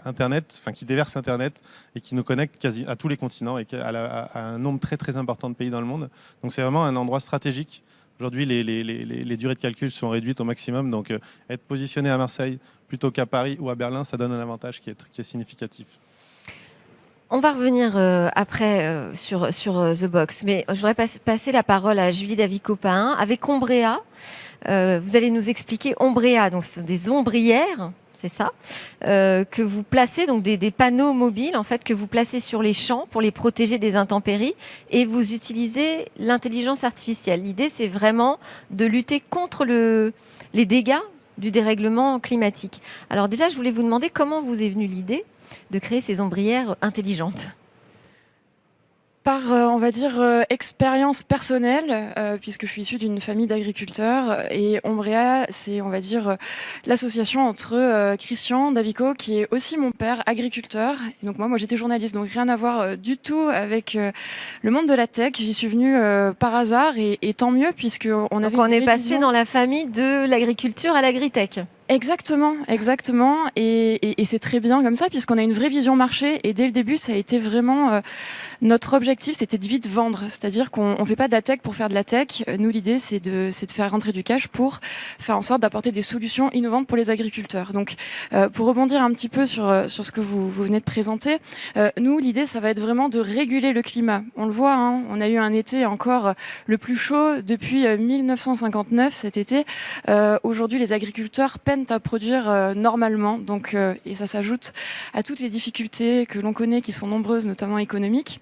Internet, qui déversent Internet et qui nous connectent quasi à tous les continents et à un nombre très très important de pays dans le monde. Donc c'est vraiment un endroit stratégique. Aujourd'hui, les durées de calcul sont réduites au maximum. Donc être positionné à Marseille plutôt qu'à Paris ou à Berlin, ça donne un avantage qui est significatif. On va revenir après sur The Box, mais je voudrais passer la parole à Julie David-Copin. Avec Ombrea, vous allez nous expliquer Ombrea, donc ce sont des ombrières, c'est ça, que vous placez, donc des panneaux mobiles en fait, que vous placez sur les champs pour les protéger des intempéries, et vous utilisez l'intelligence artificielle. L'idée, c'est vraiment de lutter contre les dégâts du dérèglement climatique. Alors déjà, je voulais vous demander comment vous est venue l'idée de créer ces ombrières intelligentes. Par, on va dire, expérience personnelle, puisque je suis issue d'une famille d'agriculteurs. Et Ombrea, c'est, on va dire, l'association entre Christian Davico, qui est aussi mon père, agriculteur. Et donc moi, j'étais journaliste, donc rien à voir du tout avec le monde de la tech. J'y suis venue par hasard, et tant mieux, puisqu'on avait... Donc on est passé dans la famille de l'agriculture à l'agritech. Exactement. Et c'est très bien comme ça, puisqu'on a une vraie vision marché. Et dès le début, ça a été vraiment notre objectif, c'était de vite vendre. C'est-à-dire qu'on ne fait pas de la tech pour faire de la tech. Nous, l'idée, c'est de faire rentrer du cash pour faire en sorte d'apporter des solutions innovantes pour les agriculteurs. Donc, pour rebondir un petit peu sur ce que vous venez de présenter, nous, l'idée, ça va être vraiment de réguler le climat. On le voit, hein, on a eu un été encore le plus chaud depuis 1959, cet été. Aujourd'hui, les agriculteurs peinent à produire normalement, donc, et ça s'ajoute à toutes les difficultés que l'on connaît, qui sont nombreuses, notamment économiques.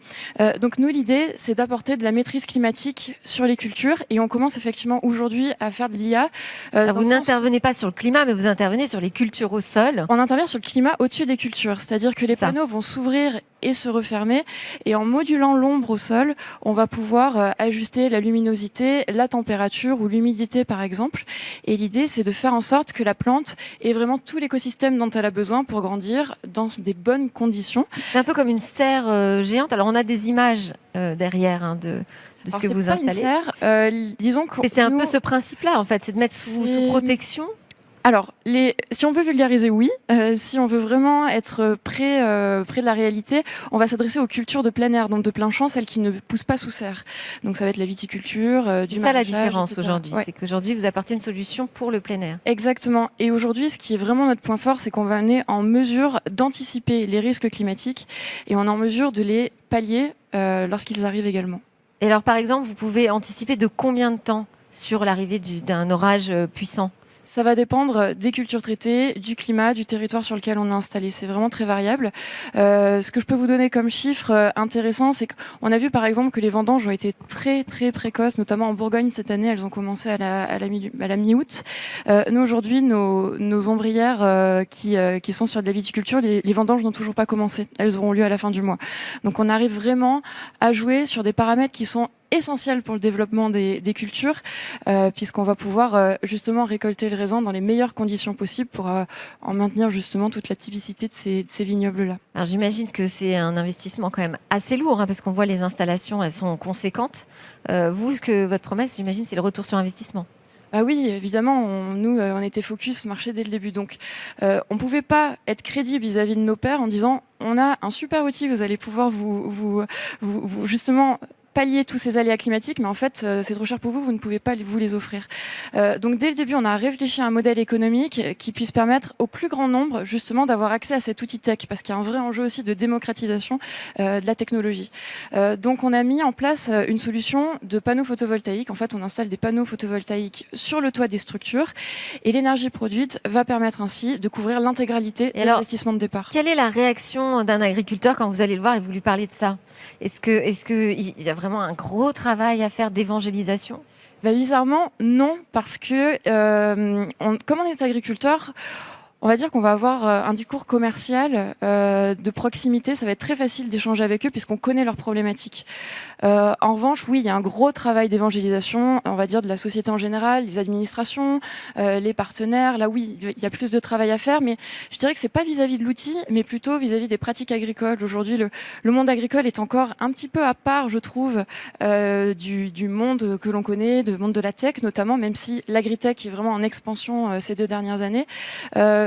Donc nous, l'idée, c'est d'apporter de la maîtrise climatique sur les cultures, et on commence effectivement aujourd'hui à faire de l'IA. Vous n'intervenez pas sur le climat, mais vous intervenez sur les cultures au sol. On intervient sur le climat au-dessus des cultures, c'est-à-dire que les panneaux vont s'ouvrir et se refermer, et en modulant l'ombre au sol, on va pouvoir ajuster la luminosité, la température ou l'humidité par exemple. Et l'idée, c'est de faire en sorte que la plante ait vraiment tout l'écosystème dont elle a besoin pour grandir dans des bonnes conditions. C'est un peu comme une serre géante. Alors on a des images derrière de ce Alors, que c'est vous pas une installez. serre, disons que Mais c'est un nous- peu ce principe-là, en fait, c'est de mettre sous C'est- protection. Alors, si on veut vulgariser, oui. Si on veut vraiment être près de la réalité, on va s'adresser aux cultures de plein air, donc de plein champ, celles qui ne poussent pas sous serre. Donc ça va être la viticulture, du C'est ça la maraîchage, différence etc. aujourd'hui, Ouais. c'est qu'aujourd'hui vous apportez une solution pour le plein air. Exactement. Et aujourd'hui, ce qui est vraiment notre point fort, c'est qu'on va être en mesure d'anticiper les risques climatiques et on est en mesure de les pallier lorsqu'ils arrivent également. Et alors par exemple, vous pouvez anticiper de combien de temps sur l'arrivée d'un orage puissant? Ça va dépendre des cultures traitées, du climat, du territoire sur lequel on est installé. C'est vraiment très variable. Ce que je peux vous donner comme chiffre intéressant, c'est qu'on a vu par exemple que les vendanges ont été très très précoces, notamment en Bourgogne cette année. Elles ont commencé à la mi-août. Nous aujourd'hui, nos ombrières qui sont sur de la viticulture, les vendanges n'ont toujours pas commencé. Elles auront lieu à la fin du mois. Donc on arrive vraiment à jouer sur des paramètres qui sont essentiel pour le développement des cultures, puisqu'on va pouvoir justement récolter le raisin dans les meilleures conditions possibles pour en maintenir justement toute la typicité de ces vignobles-là. Alors j'imagine que c'est un investissement quand même assez lourd, parce qu'on voit les installations, elles sont conséquentes. Votre promesse, j'imagine, c'est le retour sur investissement. Ah oui, évidemment, on était focus marché dès le début. Donc, on ne pouvait pas être crédible vis-à-vis de nos pairs en disant on a un super outil, vous allez pouvoir vous justement pallier tous ces aléas climatiques, mais en fait, c'est trop cher pour vous, vous ne pouvez pas vous les offrir. Donc, dès le début, on a réfléchi à un modèle économique qui puisse permettre au plus grand nombre, justement, d'avoir accès à cet outil tech, parce qu'il y a un vrai enjeu aussi de démocratisation de la technologie. Donc, on a mis en place une solution de panneaux photovoltaïques. En fait, on installe des panneaux photovoltaïques sur le toit des structures, et l'énergie produite va permettre ainsi de couvrir l'intégralité de l'investissement de départ. Quelle est la réaction d'un agriculteur quand vous allez le voir et vous lui parlez de ça? Est-ce qu'il y a vraiment un gros travail à faire d'évangélisation? Bah, bizarrement, non, parce que comme on est agriculteur, on va dire qu'on va avoir un discours commercial de proximité. Ça va être très facile d'échanger avec eux puisqu'on connaît leurs problématiques. En revanche, oui, il y a un gros travail d'évangélisation, on va dire de la société en général, les administrations, les partenaires. Là, oui, il y a plus de travail à faire, mais je dirais que c'est pas vis-à-vis de l'outil, mais plutôt vis-à-vis des pratiques agricoles. Aujourd'hui, le monde agricole est encore un petit peu à part, je trouve, du monde que l'on connaît, du monde de la tech notamment, même si l'agritech est vraiment en expansion ces 2 dernières années.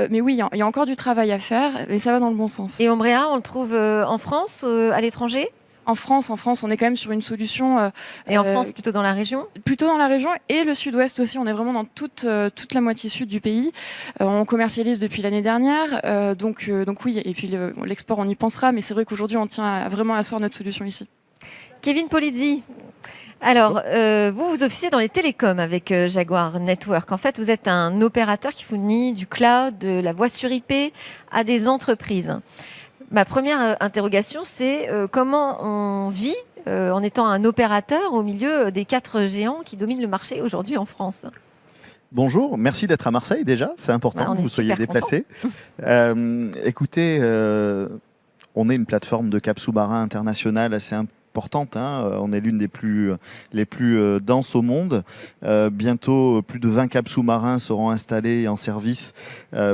Mais oui, il y a encore du travail à faire, mais ça va dans le bon sens. Et Ombrea, on le trouve en France, à l'étranger? En France, on est quand même sur une solution. Et en France, plutôt dans la région? Plutôt dans la région et le sud-ouest aussi. On est vraiment dans toute la moitié sud du pays. On commercialise depuis l'année dernière. Donc oui, et puis l'export, on y pensera. Mais c'est vrai qu'aujourd'hui, on tient à vraiment asseoir notre solution ici. Kevin Polizzi. Alors, vous officiez dans les télécoms avec Jaguar Network. En fait, vous êtes un opérateur qui fournit du cloud, de la voix sur IP à des entreprises. Ma première interrogation, c'est comment on vit en étant un opérateur au milieu des 4 géants qui dominent le marché aujourd'hui en France? Bonjour, merci d'être à Marseille déjà, c'est important que vous soyez déplacés. Écoutez, on est une plateforme de cap sous-marin international assez importante. On est l'une des les plus denses au monde. Bientôt, plus de 20 câbles sous-marins seront installés en service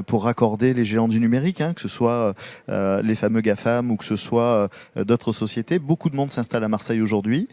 pour raccorder les géants du numérique, que ce soit les fameux GAFAM ou que ce soit d'autres sociétés. Beaucoup de monde s'installe à Marseille aujourd'hui.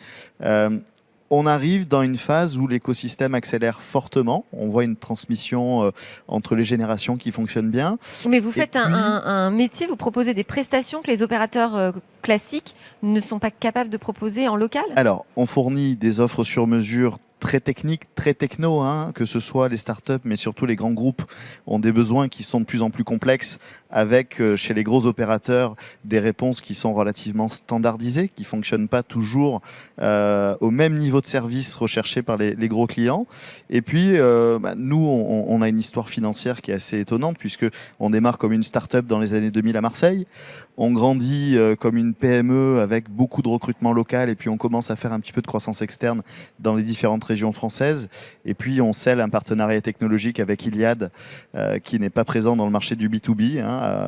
On arrive dans une phase où l'écosystème accélère fortement. On voit une transmission entre les générations qui fonctionne bien. Mais vous faites un métier, vous proposez des prestations que les opérateurs classiques ne sont pas capables de proposer en local? Alors, on fournit des offres sur mesure très techniques, très techno, que ce soit les startups, mais surtout les grands groupes ont des besoins qui sont de plus en plus complexes, avec chez les gros opérateurs des réponses qui sont relativement standardisées, qui ne fonctionnent pas toujours au même niveau de service recherché par les gros clients. Et puis, nous, on a une histoire financière qui est assez étonnante, puisqu'on démarre comme une startup dans les années 2000 à Marseille. On grandit comme une PME avec beaucoup de recrutement local, et puis on commence à faire un petit peu de croissance externe dans les différentes régions régions françaises. Et puis, on scelle un partenariat technologique avec Iliad, qui n'est pas présent dans le marché du B2B,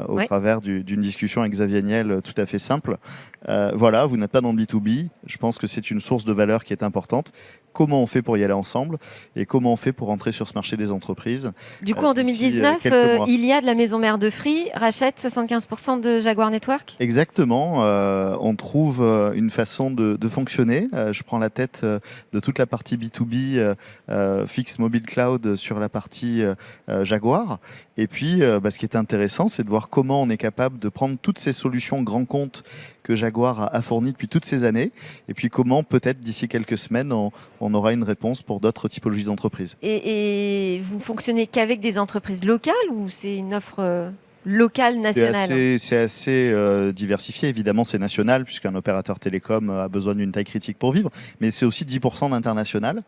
au travers d'une discussion avec Xavier Niel tout à fait simple. Voilà, vous n'êtes pas dans le B2B. Je pense que c'est une source de valeur qui est importante. Comment on fait pour y aller ensemble et comment on fait pour entrer sur ce marché des entreprises. Du coup, en 2019, Iliad, la maison mère de Free, rachète 75% de Jaguar Network. Exactement. On trouve une façon de fonctionner. Je prends la tête de toute la partie B2B, Fixed Mobile Cloud sur la partie Jaguar. Et puis, ce qui est intéressant, c'est de voir comment on est capable de prendre toutes ces solutions grands comptes que Jaguar a fournies depuis toutes ces années, et puis comment peut-être d'ici quelques semaines, on aura une réponse pour d'autres typologies d'entreprises. Et vous fonctionnez qu'avec des entreprises locales ou c'est une offre locale, nationale? C'est assez diversifié. Évidemment, c'est national, puisqu'un opérateur télécom a besoin d'une taille critique pour vivre, mais c'est aussi 10% d'international.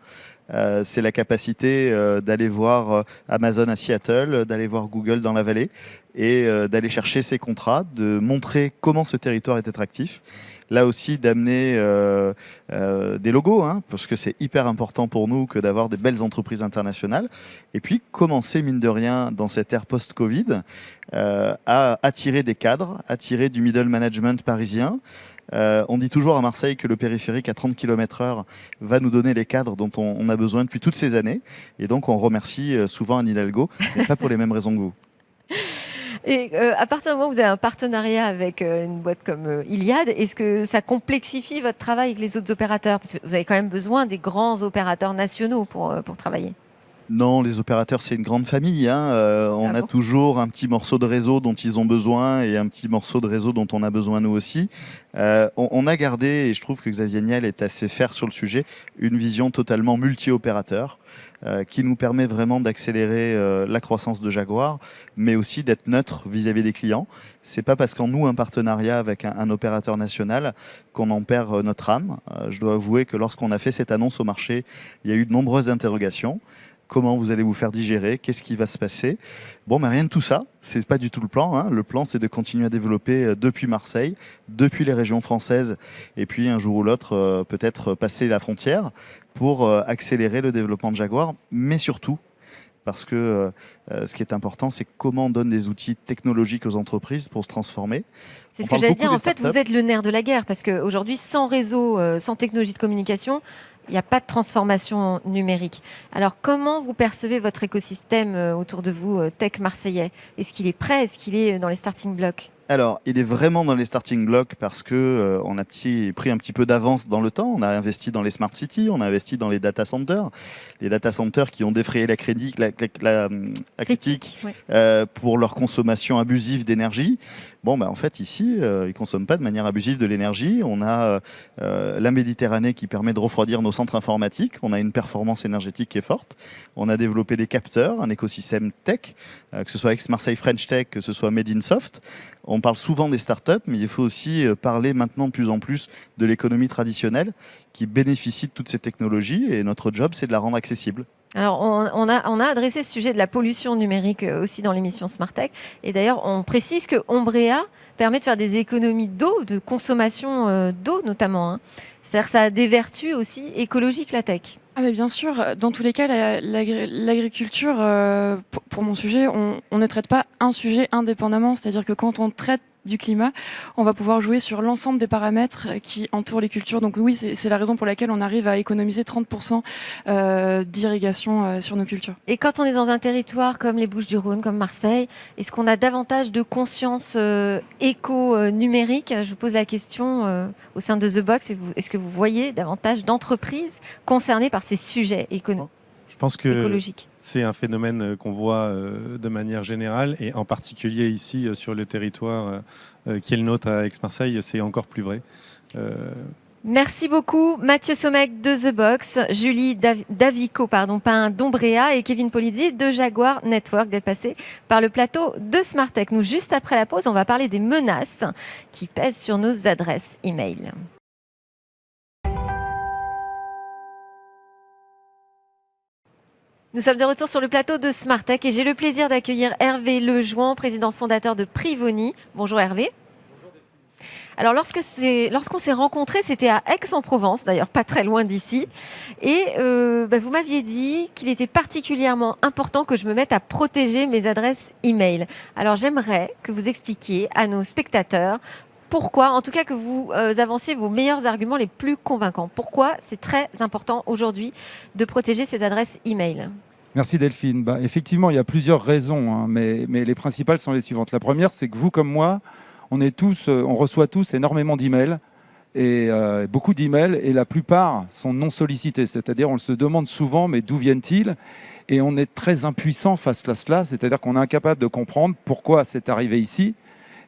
C'est la capacité d'aller voir Amazon à Seattle, d'aller voir Google dans la vallée et d'aller chercher ces contrats, de montrer comment ce territoire est attractif. Là aussi, d'amener des logos, parce que c'est hyper important pour nous que d'avoir des belles entreprises internationales. Et puis, commencer, mine de rien, dans cette ère post-Covid, à attirer des cadres, attirer du middle management parisien. On dit toujours à Marseille que le périphérique à 30 km/h va nous donner les cadres dont on a besoin depuis toutes ces années. Et donc, on remercie souvent Anne Hidalgo, mais pas pour les mêmes raisons que vous. Et à partir du moment où vous avez un partenariat avec une boîte comme Iliad, est-ce que ça complexifie votre travail avec les autres opérateurs? Parce que vous avez quand même besoin des grands opérateurs nationaux pour travailler. Non, les opérateurs, c'est une grande famille. On a toujours un petit morceau de réseau dont ils ont besoin et un petit morceau de réseau dont on a besoin nous aussi. On a gardé, et je trouve que Xavier Niel est assez fair sur le sujet, une vision totalement multi-opérateur qui nous permet vraiment d'accélérer la croissance de Jaguar, mais aussi d'être neutre vis-à-vis des clients. C'est pas parce qu'en nous un partenariat avec un opérateur national qu'on en perd notre âme. Je dois avouer que lorsqu'on a fait cette annonce au marché, il y a eu de nombreuses interrogations. Comment vous allez vous faire digérer? Qu'est-ce qui va se passer? Bon, mais rien de tout ça. C'est pas du tout le plan. Le plan, c'est de continuer à développer depuis Marseille, depuis les régions françaises, et puis un jour ou l'autre, peut-être passer la frontière pour accélérer le développement de Jaguar, mais surtout, parce que ce qui est important, c'est comment on donne des outils technologiques aux entreprises pour se transformer. C'est ce que j'allais dire. En fait, vous êtes le nerf de la guerre, parce qu'aujourd'hui, sans réseau, sans technologie de communication, il n'y a pas de transformation numérique. Alors, comment vous percevez votre écosystème autour de vous, tech marseillais? Est-ce qu'il est prêt? Est-ce qu'il est dans les starting blocks? Alors, il est vraiment dans les starting blocks parce que on a pris un petit peu d'avance dans le temps. On a investi dans les smart cities, on a investi dans les data centers. Les data centers qui ont défrayé la critique pour leur consommation abusive d'énergie. Bon, en fait, ici, ils ne consomment pas de manière abusive de l'énergie. On a la Méditerranée qui permet de refroidir nos centres informatiques. On a une performance énergétique qui est forte. On a développé des capteurs, un écosystème tech, que ce soit ex-Marseille French Tech, que ce soit Made in Soft. On parle souvent des startups, mais il faut aussi parler maintenant de plus en plus de l'économie traditionnelle qui bénéficie de toutes ces technologies. Et notre job, c'est de la rendre accessible. Alors, on a adressé ce sujet de la pollution numérique aussi dans l'émission Smart Tech. Et d'ailleurs, on précise que Ombrea permet de faire des économies d'eau, de consommation d'eau notamment. C'est-à-dire que ça a des vertus aussi écologiques, la tech. Ah mais bien sûr, dans tous les cas, l'agriculture, pour mon sujet, on ne traite pas un sujet indépendamment. C'est-à-dire que quand on traite du climat, on va pouvoir jouer sur l'ensemble des paramètres qui entourent les cultures. Donc oui, c'est la raison pour laquelle on arrive à économiser 30% d'irrigation sur nos cultures. Et quand on est dans un territoire comme les Bouches-du-Rhône, comme Marseille, est-ce qu'on a davantage de conscience éco-numérique? Je vous pose la question au sein de The Box. Est-ce que vous voyez davantage d'entreprises concernées par ces sujets économiques? Je pense que c'est un phénomène qu'on voit de manière générale et en particulier ici sur le territoire qui est le nôtre à Aix-Marseille, c'est encore plus vrai. Merci beaucoup Mathieu Sommeck de The Box, Julie Davico, Pain d'Ombrea et Kevin Polizzi de Jaguar Network d'être passés par le plateau de Smart Tech. Nous, juste après la pause, on va parler des menaces qui pèsent sur nos adresses e-mail. Nous sommes de retour sur le plateau de Smart Tech et j'ai le plaisir d'accueillir Hervé Lejouan, président fondateur de Privoni. Bonjour Hervé. Alors, lorsqu'on s'est rencontrés, c'était à Aix-en-Provence, d'ailleurs pas très loin d'ici. Et vous m'aviez dit qu'il était particulièrement important que je me mette à protéger mes adresses e-mail. Alors, j'aimerais que vous expliquiez à nos spectateurs pourquoi, en tout cas que vous avanciez vos meilleurs arguments les plus convaincants. Pourquoi c'est très important aujourd'hui de protéger ces adresses e-mail ? Merci Delphine. Effectivement, il y a plusieurs raisons, hein, mais les principales sont les suivantes. La première, c'est que vous comme moi, on reçoit tous énormément d'emails, et beaucoup d'emails, et la plupart sont non sollicités. C'est-à-dire, on se demande souvent, mais d'où viennent-ils ? Et on est très impuissant face à cela, c'est-à-dire qu'on est incapable de comprendre pourquoi c'est arrivé ici,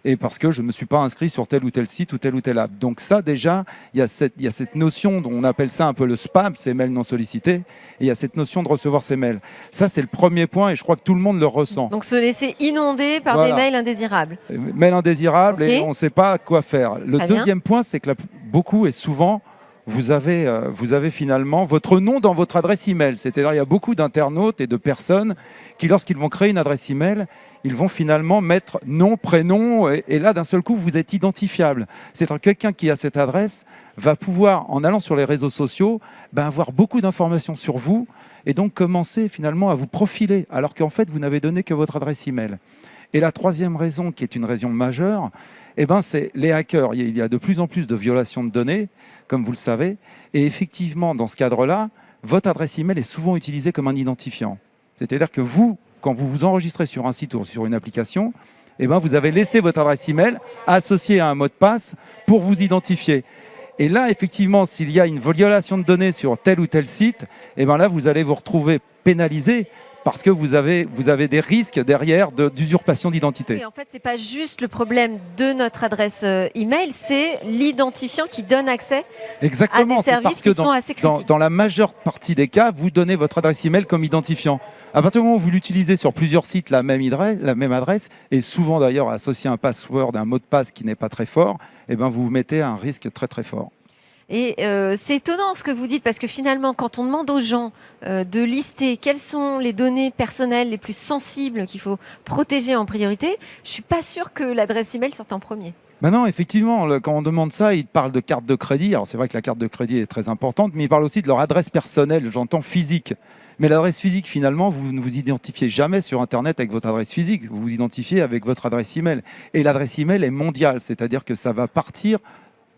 et parce que je ne me suis pas inscrit sur tel ou tel site ou telle app. Donc ça, déjà, il y a cette notion, dont on appelle ça un peu le spam, ces mails non sollicités, et il y a cette notion de recevoir ces mails. Ça, c'est le premier point, et je crois que tout le monde le ressent. Donc se laisser inonder par des mails indésirables. Mails indésirables, et on ne sait pas quoi faire. Le deuxième point, c'est que beaucoup et souvent, vous avez finalement votre nom dans votre adresse email. C'est-à-dire, il y a beaucoup d'internautes et de personnes qui, lorsqu'ils vont créer une adresse email, ils vont finalement mettre nom, prénom, et là, d'un seul coup, vous êtes identifiable. C'est-à-dire, quelqu'un qui a cette adresse va pouvoir, en allant sur les réseaux sociaux, avoir beaucoup d'informations sur vous, et donc commencer finalement à vous profiler, alors qu'en fait, vous n'avez donné que votre adresse email. Et la troisième raison, qui est une raison majeure, c'est les hackers. Il y a de plus en plus de violations de données, comme vous le savez, et effectivement, dans ce cadre-là, votre adresse email est souvent utilisée comme un identifiant. C'est-à-dire que vous, quand vous vous enregistrez sur un site ou sur une application, vous avez laissé votre adresse email associée à un mot de passe pour vous identifier. Et là, effectivement, s'il y a une violation de données sur tel ou tel site, là, vous allez vous retrouver pénalisé parce que vous avez des risques derrière d'usurpation d'identité. Et en fait, ce n'est pas juste le problème de notre adresse email, c'est l'identifiant qui donne accès à des services qui sont assez critiques. Dans la majeure partie des cas, vous donnez votre adresse email comme identifiant. À partir du moment où vous l'utilisez sur plusieurs sites, la même adresse, et souvent d'ailleurs associé à un password, un mot de passe qui n'est pas très fort, vous vous mettez à un risque très très fort. Et c'est étonnant ce que vous dites, parce que finalement, quand on demande aux gens de lister quelles sont les données personnelles les plus sensibles qu'il faut protéger en priorité, je ne suis pas sûre que l'adresse email sorte en premier. Non, effectivement, quand on demande ça, ils parlent de carte de crédit. Alors c'est vrai que la carte de crédit est très importante, mais ils parlent aussi de leur adresse personnelle, j'entends physique. Mais l'adresse physique, finalement, vous ne vous identifiez jamais sur Internet avec votre adresse physique. Vous vous identifiez avec votre adresse email. Et l'adresse email est mondiale, c'est-à-dire que ça va partir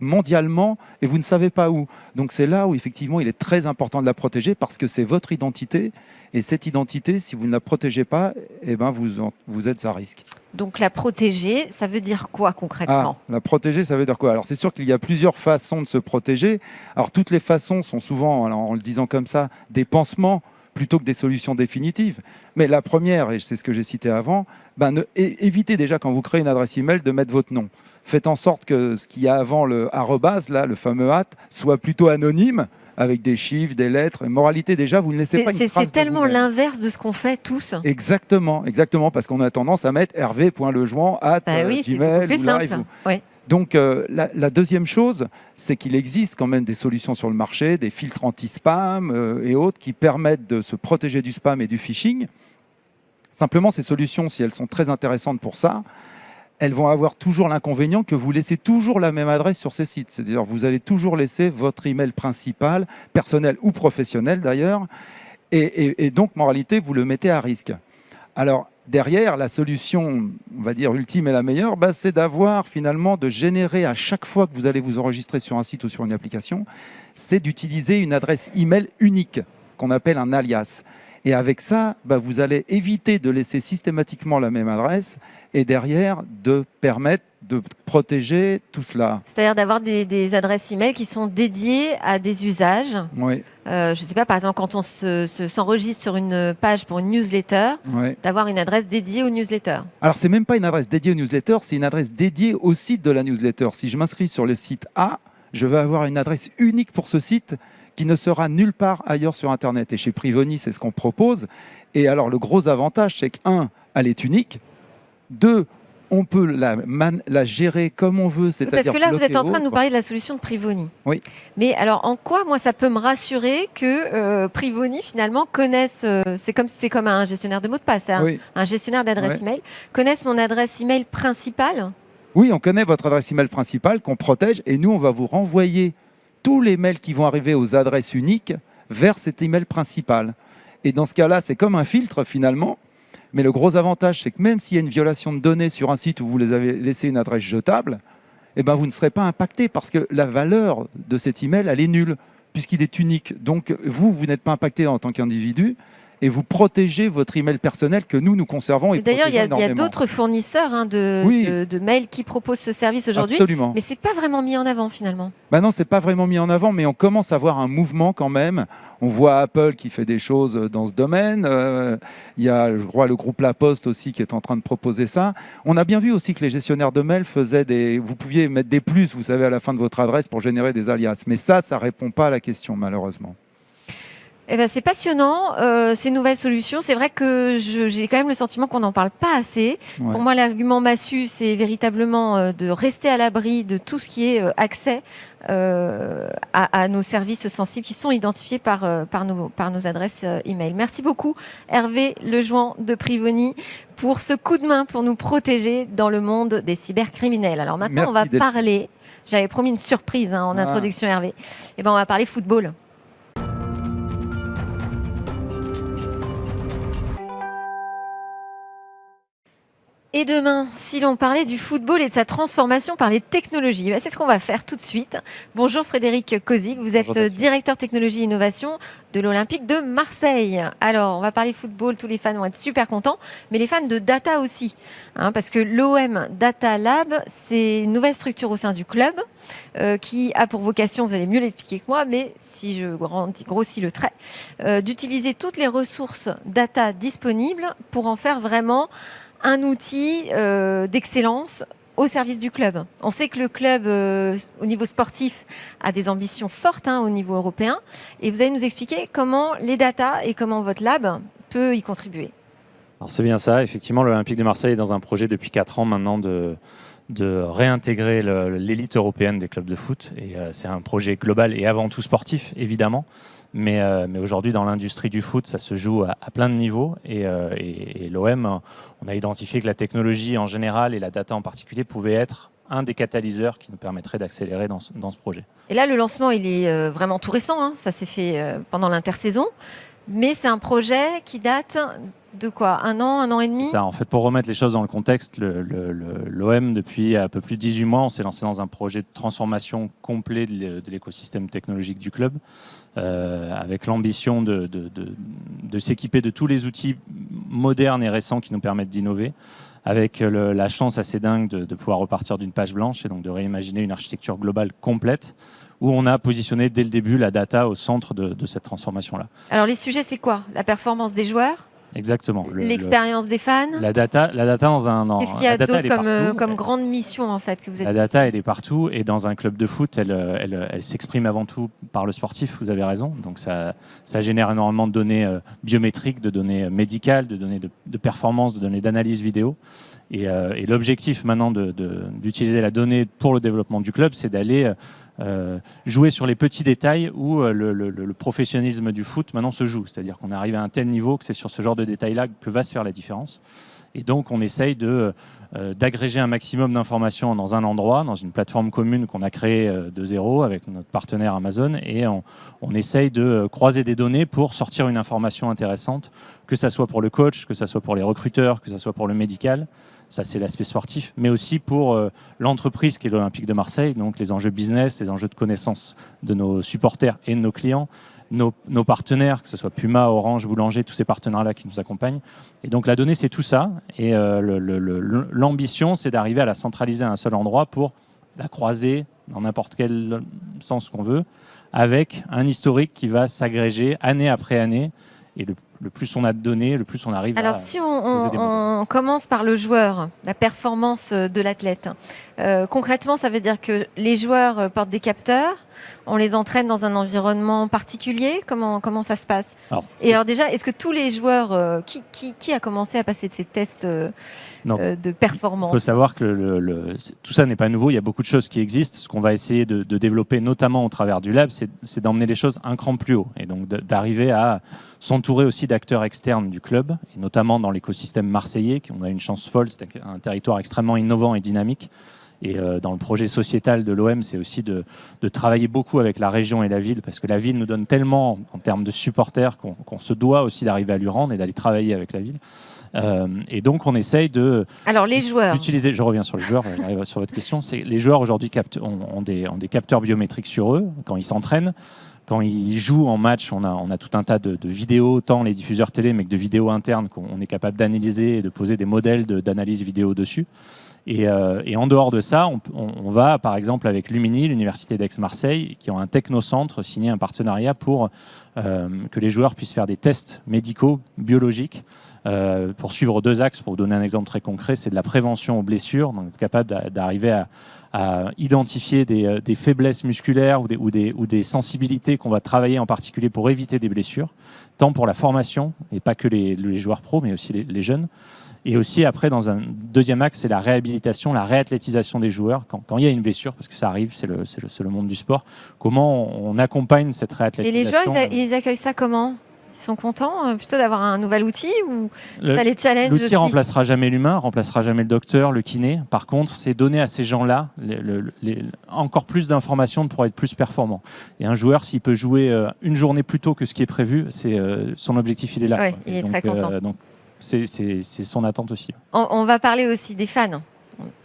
mondialement et vous ne savez pas où. Donc c'est là où effectivement il est très important de la protéger parce que c'est votre identité et cette identité, si vous ne la protégez pas, vous êtes à risque. Donc la protéger, ça veut dire quoi concrètement ? La protéger, ça veut dire quoi ? Alors c'est sûr qu'il y a plusieurs façons de se protéger. Alors toutes les façons sont souvent, en le disant comme ça, des pansements plutôt que des solutions définitives. Mais la première, et c'est ce que j'ai cité avant, évitez déjà quand vous créez une adresse email de mettre votre nom. Faites en sorte que ce qu'il y a avant le arrobase, là, le fameux @ soit plutôt anonyme, avec des chiffres, des lettres. Moralité, déjà, vous ne laissez pas une trace. C'est tellement l'inverse de ce qu'on fait tous. Exactement, parce qu'on a tendance à mettre hervé.lejoint @gmail. C'est plus simple. Ouais. Donc, la deuxième chose, c'est qu'il existe quand même des solutions sur le marché, des filtres anti-spam et autres qui permettent de se protéger du spam et du phishing. Simplement, ces solutions, si elles sont très intéressantes pour ça, elles vont avoir toujours l'inconvénient que vous laissez toujours la même adresse sur ces sites. C'est-à-dire vous allez toujours laisser votre email principal, personnel ou professionnel d'ailleurs, et donc, moralité, vous le mettez à risque. Alors, derrière, la solution, on va dire, ultime et la meilleure, c'est d'avoir finalement, de générer à chaque fois que vous allez vous enregistrer sur un site ou sur une application, c'est d'utiliser une adresse email unique, qu'on appelle un alias. Et avec ça, vous allez éviter de laisser systématiquement la même adresse et derrière de permettre de protéger tout cela. C'est-à-dire d'avoir des adresses email qui sont dédiées à des usages. Oui. Je ne sais pas, par exemple, quand on s'enregistre sur une page pour une newsletter, d'avoir une adresse dédiée aux newsletters. Alors, ce n'est même pas une adresse dédiée aux newsletters, c'est une adresse dédiée au site de la newsletter. Si je m'inscris sur le site A, je vais avoir une adresse unique pour ce site qui ne sera nulle part ailleurs sur Internet. Et chez Privoni, c'est ce qu'on propose. Et alors, le gros avantage, c'est que, 1, elle est unique. 2, on peut la gérer comme on veut. Parce que là, vous êtes en train de nous parler de la solution de Privoni. Oui. Mais alors, en quoi, moi, ça peut me rassurer que Privoni, finalement, connaisse... c'est comme un gestionnaire de mots de passe, un gestionnaire d'adresse email, connaisse mon adresse email principale Oui, on connaît votre adresse email principale qu'on protège et nous, on va vous renvoyer tous les mails qui vont arriver aux adresses uniques vers cet email principal. Et dans ce cas-là, c'est comme un filtre finalement. Mais le gros avantage, c'est que même s'il y a une violation de données sur un site où vous les avez laissé une adresse jetable, eh ben, vous ne serez pas impacté parce que la valeur de cet email, elle est nulle puisqu'il est unique. Donc vous n'êtes pas impacté en tant qu'individu. Et vous protégez votre email personnel que nous conservons. Et d'ailleurs, il y a d'autres fournisseurs de mails qui proposent ce service aujourd'hui. Absolument. Mais ce n'est pas vraiment mis en avant finalement. Non, ce n'est pas vraiment mis en avant, mais on commence à voir un mouvement quand même. On voit Apple qui fait des choses dans ce domaine. Il y a, je crois, le groupe La Poste aussi qui est en train de proposer ça. On a bien vu aussi que les gestionnaires de mails faisaient vous pouviez mettre des plus, vous savez, à la fin de votre adresse pour générer des alias. Mais ça ne répond pas à la question, malheureusement. Eh ben, c'est passionnant, ces nouvelles solutions. C'est vrai que j'ai quand même le sentiment qu'on n'en parle pas assez. Ouais. Pour moi, l'argument massu, c'est véritablement de rester à l'abri de tout ce qui est accès à nos services sensibles qui sont identifiés par nos adresses email. Merci beaucoup, Hervé Lejouan de Privoni, pour ce coup de main pour nous protéger dans le monde des cybercriminels. Alors maintenant, on va parler... J'avais promis une surprise en introduction, Hervé. Eh ben, on va parler football. Et demain, si l'on parlait du football et de sa transformation par les technologies, c'est ce qu'on va faire tout de suite. Bonjour Frédéric Kozik, vous êtes directeur technologie et innovation de l'Olympique de Marseille. Alors, on va parler football, tous les fans vont être super contents, mais les fans de data aussi, parce que l'OM Data Lab, c'est une nouvelle structure au sein du club qui a pour vocation, vous allez mieux l'expliquer que moi, mais si je grossis le trait, d'utiliser toutes les ressources data disponibles pour en faire vraiment un outil d'excellence au service du club. On sait que le club, au niveau sportif, a des ambitions fortes au niveau européen. Et vous allez nous expliquer comment les data et comment votre lab peut y contribuer. Alors c'est bien ça. Effectivement, l'Olympique de Marseille est dans un projet depuis 4 ans maintenant de réintégrer l'élite européenne des clubs de foot. Et c'est un projet global et avant tout sportif, évidemment. Mais aujourd'hui, dans l'industrie du foot, ça se joue à plein de niveaux. Et l'OM, on a identifié que la technologie en général et la data en particulier pouvaient être un des catalyseurs qui nous permettrait d'accélérer dans ce projet. Et là, le lancement, il est vraiment tout récent. Ça s'est fait pendant l'intersaison. Mais c'est un projet qui date de quoi ? Un an et demi ? Ça, en fait, pour remettre les choses dans le contexte, l'OM, depuis un peu plus de 18 mois, on s'est lancé dans un projet de transformation complet de l'écosystème technologique du club, avec l'ambition de s'équiper de tous les outils modernes et récents qui nous permettent d'innover, avec la chance assez dingue de pouvoir repartir d'une page blanche et donc de réimaginer une architecture globale complète, où on a positionné dès le début la data au centre de cette transformation-là. Alors les sujets, c'est quoi ? La performance des joueurs ? Exactement. L'expérience des fans. La data dans un. Qu'est-ce qu'il y a d'autre comme grande mission en fait que vous êtes. La data, elle est partout et dans un club de foot, elle s'exprime avant tout par le sportif. Vous avez raison. Donc ça génère énormément de données biométriques, de données médicales, de données de performance, de données d'analyse vidéo. Et l'objectif maintenant d'utiliser la donnée pour le développement du club, c'est d'aller jouer sur les petits détails où le professionnalisme du foot maintenant se joue. C'est-à-dire qu'on arrive à un tel niveau que c'est sur ce genre de détails-là que va se faire la différence. Et donc on essaye d'agréger un maximum d'informations dans un endroit, dans une plateforme commune qu'on a créée de zéro avec notre partenaire Amazon, et on essaye de croiser des données pour sortir une information intéressante, que ça soit pour le coach, que ça soit pour les recruteurs, que ça soit pour le médical. Ça, c'est l'aspect sportif, mais aussi pour l'entreprise qui est l'Olympique de Marseille, donc les enjeux business, les enjeux de connaissance de nos supporters et de nos clients, nos partenaires, que ce soit Puma, Orange, Boulanger, tous ces partenaires-là qui nous accompagnent. Et donc la donnée, c'est tout ça. Et l'ambition, c'est d'arriver à la centraliser à un seul endroit pour la croiser dans n'importe quel sens qu'on veut, avec un historique qui va s'agréger année après année. Et le plus on a de données, le plus on arrive Alors, si on commence par le joueur, la performance de l'athlète, concrètement, ça veut dire que les joueurs portent des capteurs, on les entraîne dans un environnement particulier. Comment ça se passe ? Alors déjà, est-ce que tous les joueurs, qui a commencé à passer de ces tests de performance ? Il faut savoir que tout ça n'est pas nouveau, il y a beaucoup de choses qui existent. Ce qu'on va essayer de développer, notamment au travers du lab, c'est d'emmener les choses un cran plus haut et donc d'arriver à s'entourer aussi d'acteurs externes du club, et notamment dans l'écosystème marseillais. On a une chance folle, c'est un territoire extrêmement innovant et dynamique. Et dans le projet sociétal de l'OM, c'est aussi de travailler beaucoup avec la région et la ville, parce que la ville nous donne tellement en termes de supporters qu'on se doit aussi d'arriver à lui rendre et d'aller travailler avec la ville. Et donc on essaye de... Alors les joueurs. D'utiliser, je reviens sur les joueurs, j'arrive sur votre question, c'est les joueurs aujourd'hui ont des capteurs biométriques sur eux quand ils s'entraînent. Quand ils jouent en match, on a tout un tas de vidéos, tant les diffuseurs télé, mais que de vidéos internes qu'on est capable d'analyser et de poser des modèles d'analyse vidéo dessus. Et en dehors de ça, on va, par exemple, avec Lumini, l'Université d'Aix-Marseille, qui ont un technocentre, signer un partenariat pour que les joueurs puissent faire des tests médicaux, biologiques, pour suivre 2 axes. Pour vous donner un exemple très concret, c'est de la prévention aux blessures, donc être capable d'arriver à identifier des faiblesses musculaires ou des sensibilités qu'on va travailler en particulier pour éviter des blessures, tant pour la formation, et pas que les joueurs pros, mais aussi les jeunes. Et aussi, après, dans un deuxième axe, c'est la réhabilitation, la réathlétisation des joueurs. Quand il y a une blessure, parce que ça arrive, c'est le monde du sport, comment on accompagne cette réathlétisation. Et les joueurs, ils accueillent ça comment ? Ils sont contents plutôt d'avoir un nouvel outil ou ça les challenge aussi ? L'outil remplacera jamais l'humain, remplacera jamais le docteur, le kiné. Par contre, c'est donner à ces gens-là encore plus d'informations pour être plus performants. Et un joueur, s'il peut jouer une journée plus tôt que ce qui est prévu, son objectif, il est là. Oui, il est très content. Donc, c'est son attente aussi. On va parler aussi des fans.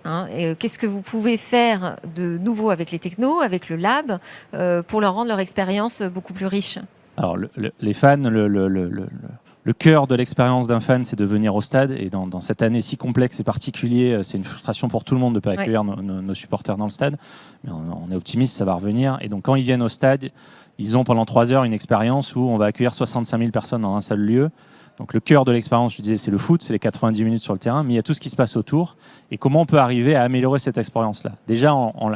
Qu'est-ce que vous pouvez faire de nouveau avec les technos, avec le lab, pour leur rendre leur expérience beaucoup plus riche ? Alors, les fans, le cœur de l'expérience d'un fan, c'est de venir au stade. Et dans cette année si complexe et particulière, c'est une frustration pour tout le monde de ne pas accueillir nos supporters dans le stade. Mais on est optimiste, ça va revenir. Et donc, quand ils viennent au stade, ils ont pendant 3 heures une expérience où on va accueillir 65 000 personnes dans un seul lieu. Donc le cœur de l'expérience, je disais, c'est le foot, c'est les 90 minutes sur le terrain, mais il y a tout ce qui se passe autour et comment on peut arriver à améliorer cette expérience-là. Déjà en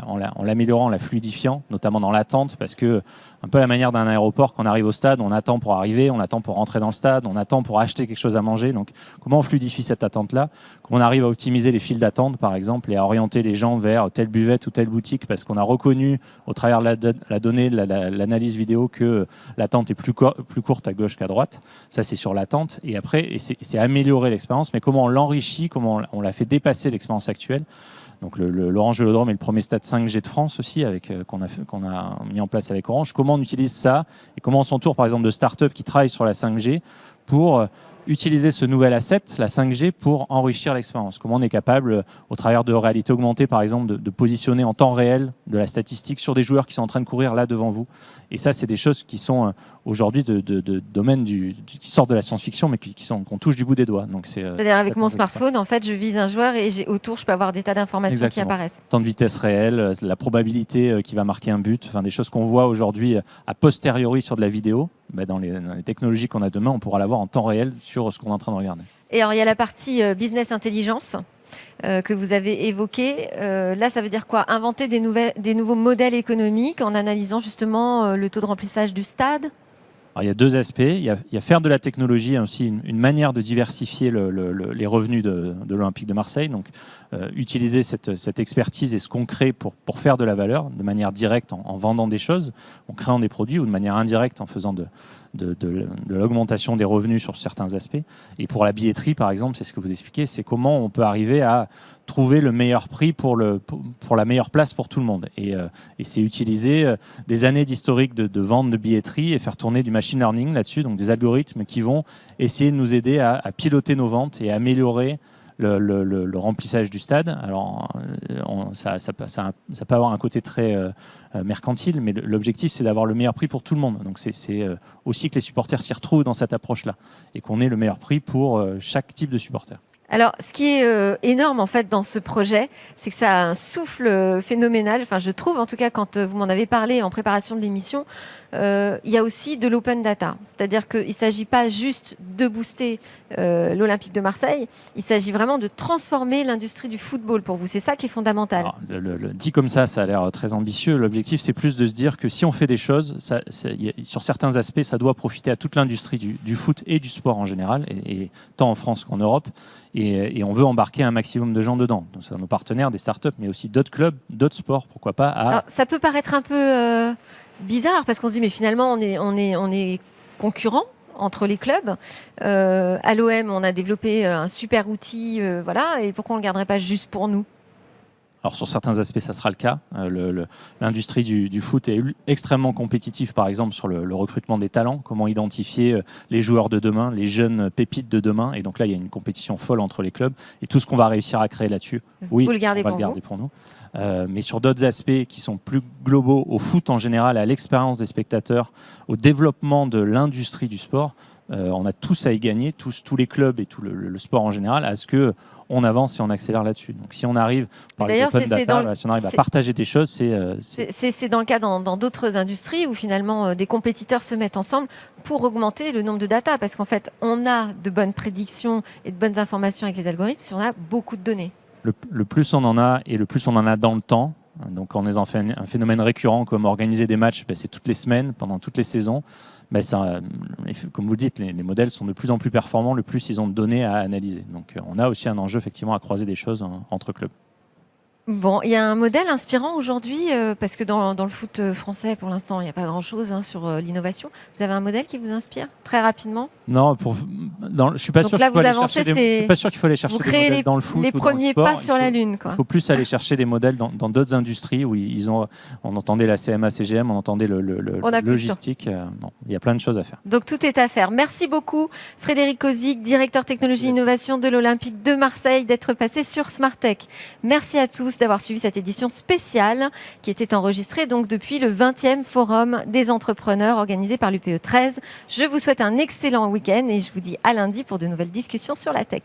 l'améliorant, en la fluidifiant, notamment dans l'attente, parce que un peu à la manière d'un aéroport, quand on arrive au stade, on attend pour arriver, on attend pour rentrer dans le stade, on attend pour acheter quelque chose à manger. Donc comment on fluidifie cette attente-là ? Comment on arrive à optimiser les files d'attente, par exemple, et à orienter les gens vers telle buvette ou telle boutique, parce qu'on a reconnu au travers de la donnée, l'analyse vidéo, que l'attente est plus courte à gauche qu'à droite. Ça, c'est sur l'attente. Et après, c'est améliorer l'expérience, mais comment on l'enrichit, comment on la fait dépasser l'expérience actuelle. Donc l'Orange Vélodrome est le premier stade 5G de France aussi, qu'on a mis en place avec Orange. Comment on utilise ça et comment on s'entoure par exemple de startups qui travaillent sur la 5G pour utiliser ce nouvel asset, la 5G, pour enrichir l'expérience. Comment on est capable, au travers de réalité augmentée par exemple, de positionner en temps réel de la statistique sur des joueurs qui sont en train de courir là devant vous. Et ça, c'est des choses qui sont aujourd'hui de domaine qui sortent de la science-fiction, mais qu'on touche du bout des doigts. Donc c'est-à-dire avec mon smartphone, en fait, je vise un joueur et autour, je peux avoir des tas d'informations qui apparaissent. Temps de vitesse réel, la probabilité qu'il va marquer un but, enfin des choses qu'on voit aujourd'hui a posteriori sur de la vidéo. Dans les technologies qu'on a demain, on pourra l'avoir en temps réel sur ce qu'on est en train de regarder. Et alors, il y a la partie business intelligence que vous avez évoquée. Là, ça veut dire quoi ? Inventer des nouveaux modèles économiques en analysant justement le taux de remplissage du stade ? Alors, il y a 2 aspects. Il y a faire de la technologie, aussi une manière de diversifier les revenus de l'Olympique de Marseille. Donc, utiliser cette expertise et ce qu'on crée pour faire de la valeur de manière directe en vendant des choses, en créant des produits, ou de manière indirecte en faisant de l'augmentation des revenus sur certains aspects. Et pour la billetterie, par exemple, c'est ce que vous expliquez, c'est comment on peut arriver à trouver le meilleur prix pour la meilleure place pour tout le monde. Et c'est utiliser des années d'historique de vente de billetterie et faire tourner du machine learning là-dessus, donc des algorithmes qui vont essayer de nous aider à piloter nos ventes et à améliorer le remplissage du stade. Alors, ça peut avoir un côté très mercantile, mais l'objectif, c'est d'avoir le meilleur prix pour tout le monde. Donc, c'est aussi que les supporters s'y retrouvent dans cette approche-là et qu'on ait le meilleur prix pour chaque type de supporter. Alors, ce qui est énorme en fait dans ce projet, c'est que ça a un souffle phénoménal. Enfin, je trouve, en tout cas, quand vous m'en avez parlé en préparation de l'émission, il y a aussi de l'open data. C'est-à-dire qu'il ne s'agit pas juste de booster l'Olympique de Marseille, il s'agit vraiment de transformer l'industrie du football pour vous. C'est ça qui est fondamental. Alors, dit comme ça a l'air très ambitieux. L'objectif, c'est plus de se dire que si on fait des choses, sur certains aspects, ça doit profiter à toute l'industrie du foot et du sport en général, et tant en France qu'en Europe. Et on veut embarquer un maximum de gens dedans. Donc, c'est nos partenaires, des startups, mais aussi d'autres clubs, d'autres sports, pourquoi pas. Alors, ça peut paraître un peu bizarre parce qu'on se dit mais finalement on est concurrents entre les clubs. À l'OM, on a développé un super outil, voilà. Et pourquoi on le garderait pas juste pour nous ? Alors sur certains aspects, ça sera le cas. L'industrie du foot est extrêmement compétitive, par exemple sur le recrutement des talents, comment identifier les joueurs de demain, les jeunes pépites de demain. Et donc là, il y a une compétition folle entre les clubs. Et tout ce qu'on va réussir à créer là-dessus, oui, Vous le gardez on va pour le garder vous. pour nous. Mais sur d'autres aspects qui sont plus globaux, au foot en général, à l'expérience des spectateurs, au développement de l'industrie du sport, on a tous à y gagner, tous les clubs et tout le sport en général, à ce qu'on avance et on accélère là-dessus. Donc si on arrive, par les open data, si on arrive à partager des choses, c'est dans le cas dans d'autres industries où finalement des compétiteurs se mettent ensemble pour augmenter le nombre de data, parce qu'en fait, on a de bonnes prédictions et de bonnes informations avec les algorithmes si on a beaucoup de données. Le plus on en a et le plus on en a dans le temps. Donc en ayant fait un phénomène récurrent comme organiser des matchs, c'est toutes les semaines, pendant toutes les saisons. Comme vous le dites, les modèles sont de plus en plus performants, le plus ils ont de données à analyser. Donc on a aussi un enjeu effectivement à croiser des choses entre clubs. Bon, il y a un modèle inspirant aujourd'hui, parce que dans le foot français, pour l'instant, il n'y a pas grand-chose sur l'innovation. Vous avez un modèle qui vous inspire très rapidement? Non, je ne suis pas sûr qu'il faut aller chercher des modèles dans le foot. Les premiers pas sur la Lune. Il faut plus aller chercher des modèles dans d'autres industries où on entendait la CMA, CGM, on entendait le logistique. Non, il y a plein de choses à faire. Donc tout est à faire. Merci beaucoup Frédéric Kozik, directeur technologie innovation de l'Olympique de Marseille, d'être passé sur Smartech. Merci à tous d'avoir suivi cette édition spéciale qui était enregistrée donc depuis le 20e Forum des entrepreneurs organisé par l'UPE 13. Je vous souhaite un excellent week-end et je vous dis à lundi pour de nouvelles discussions sur la tech.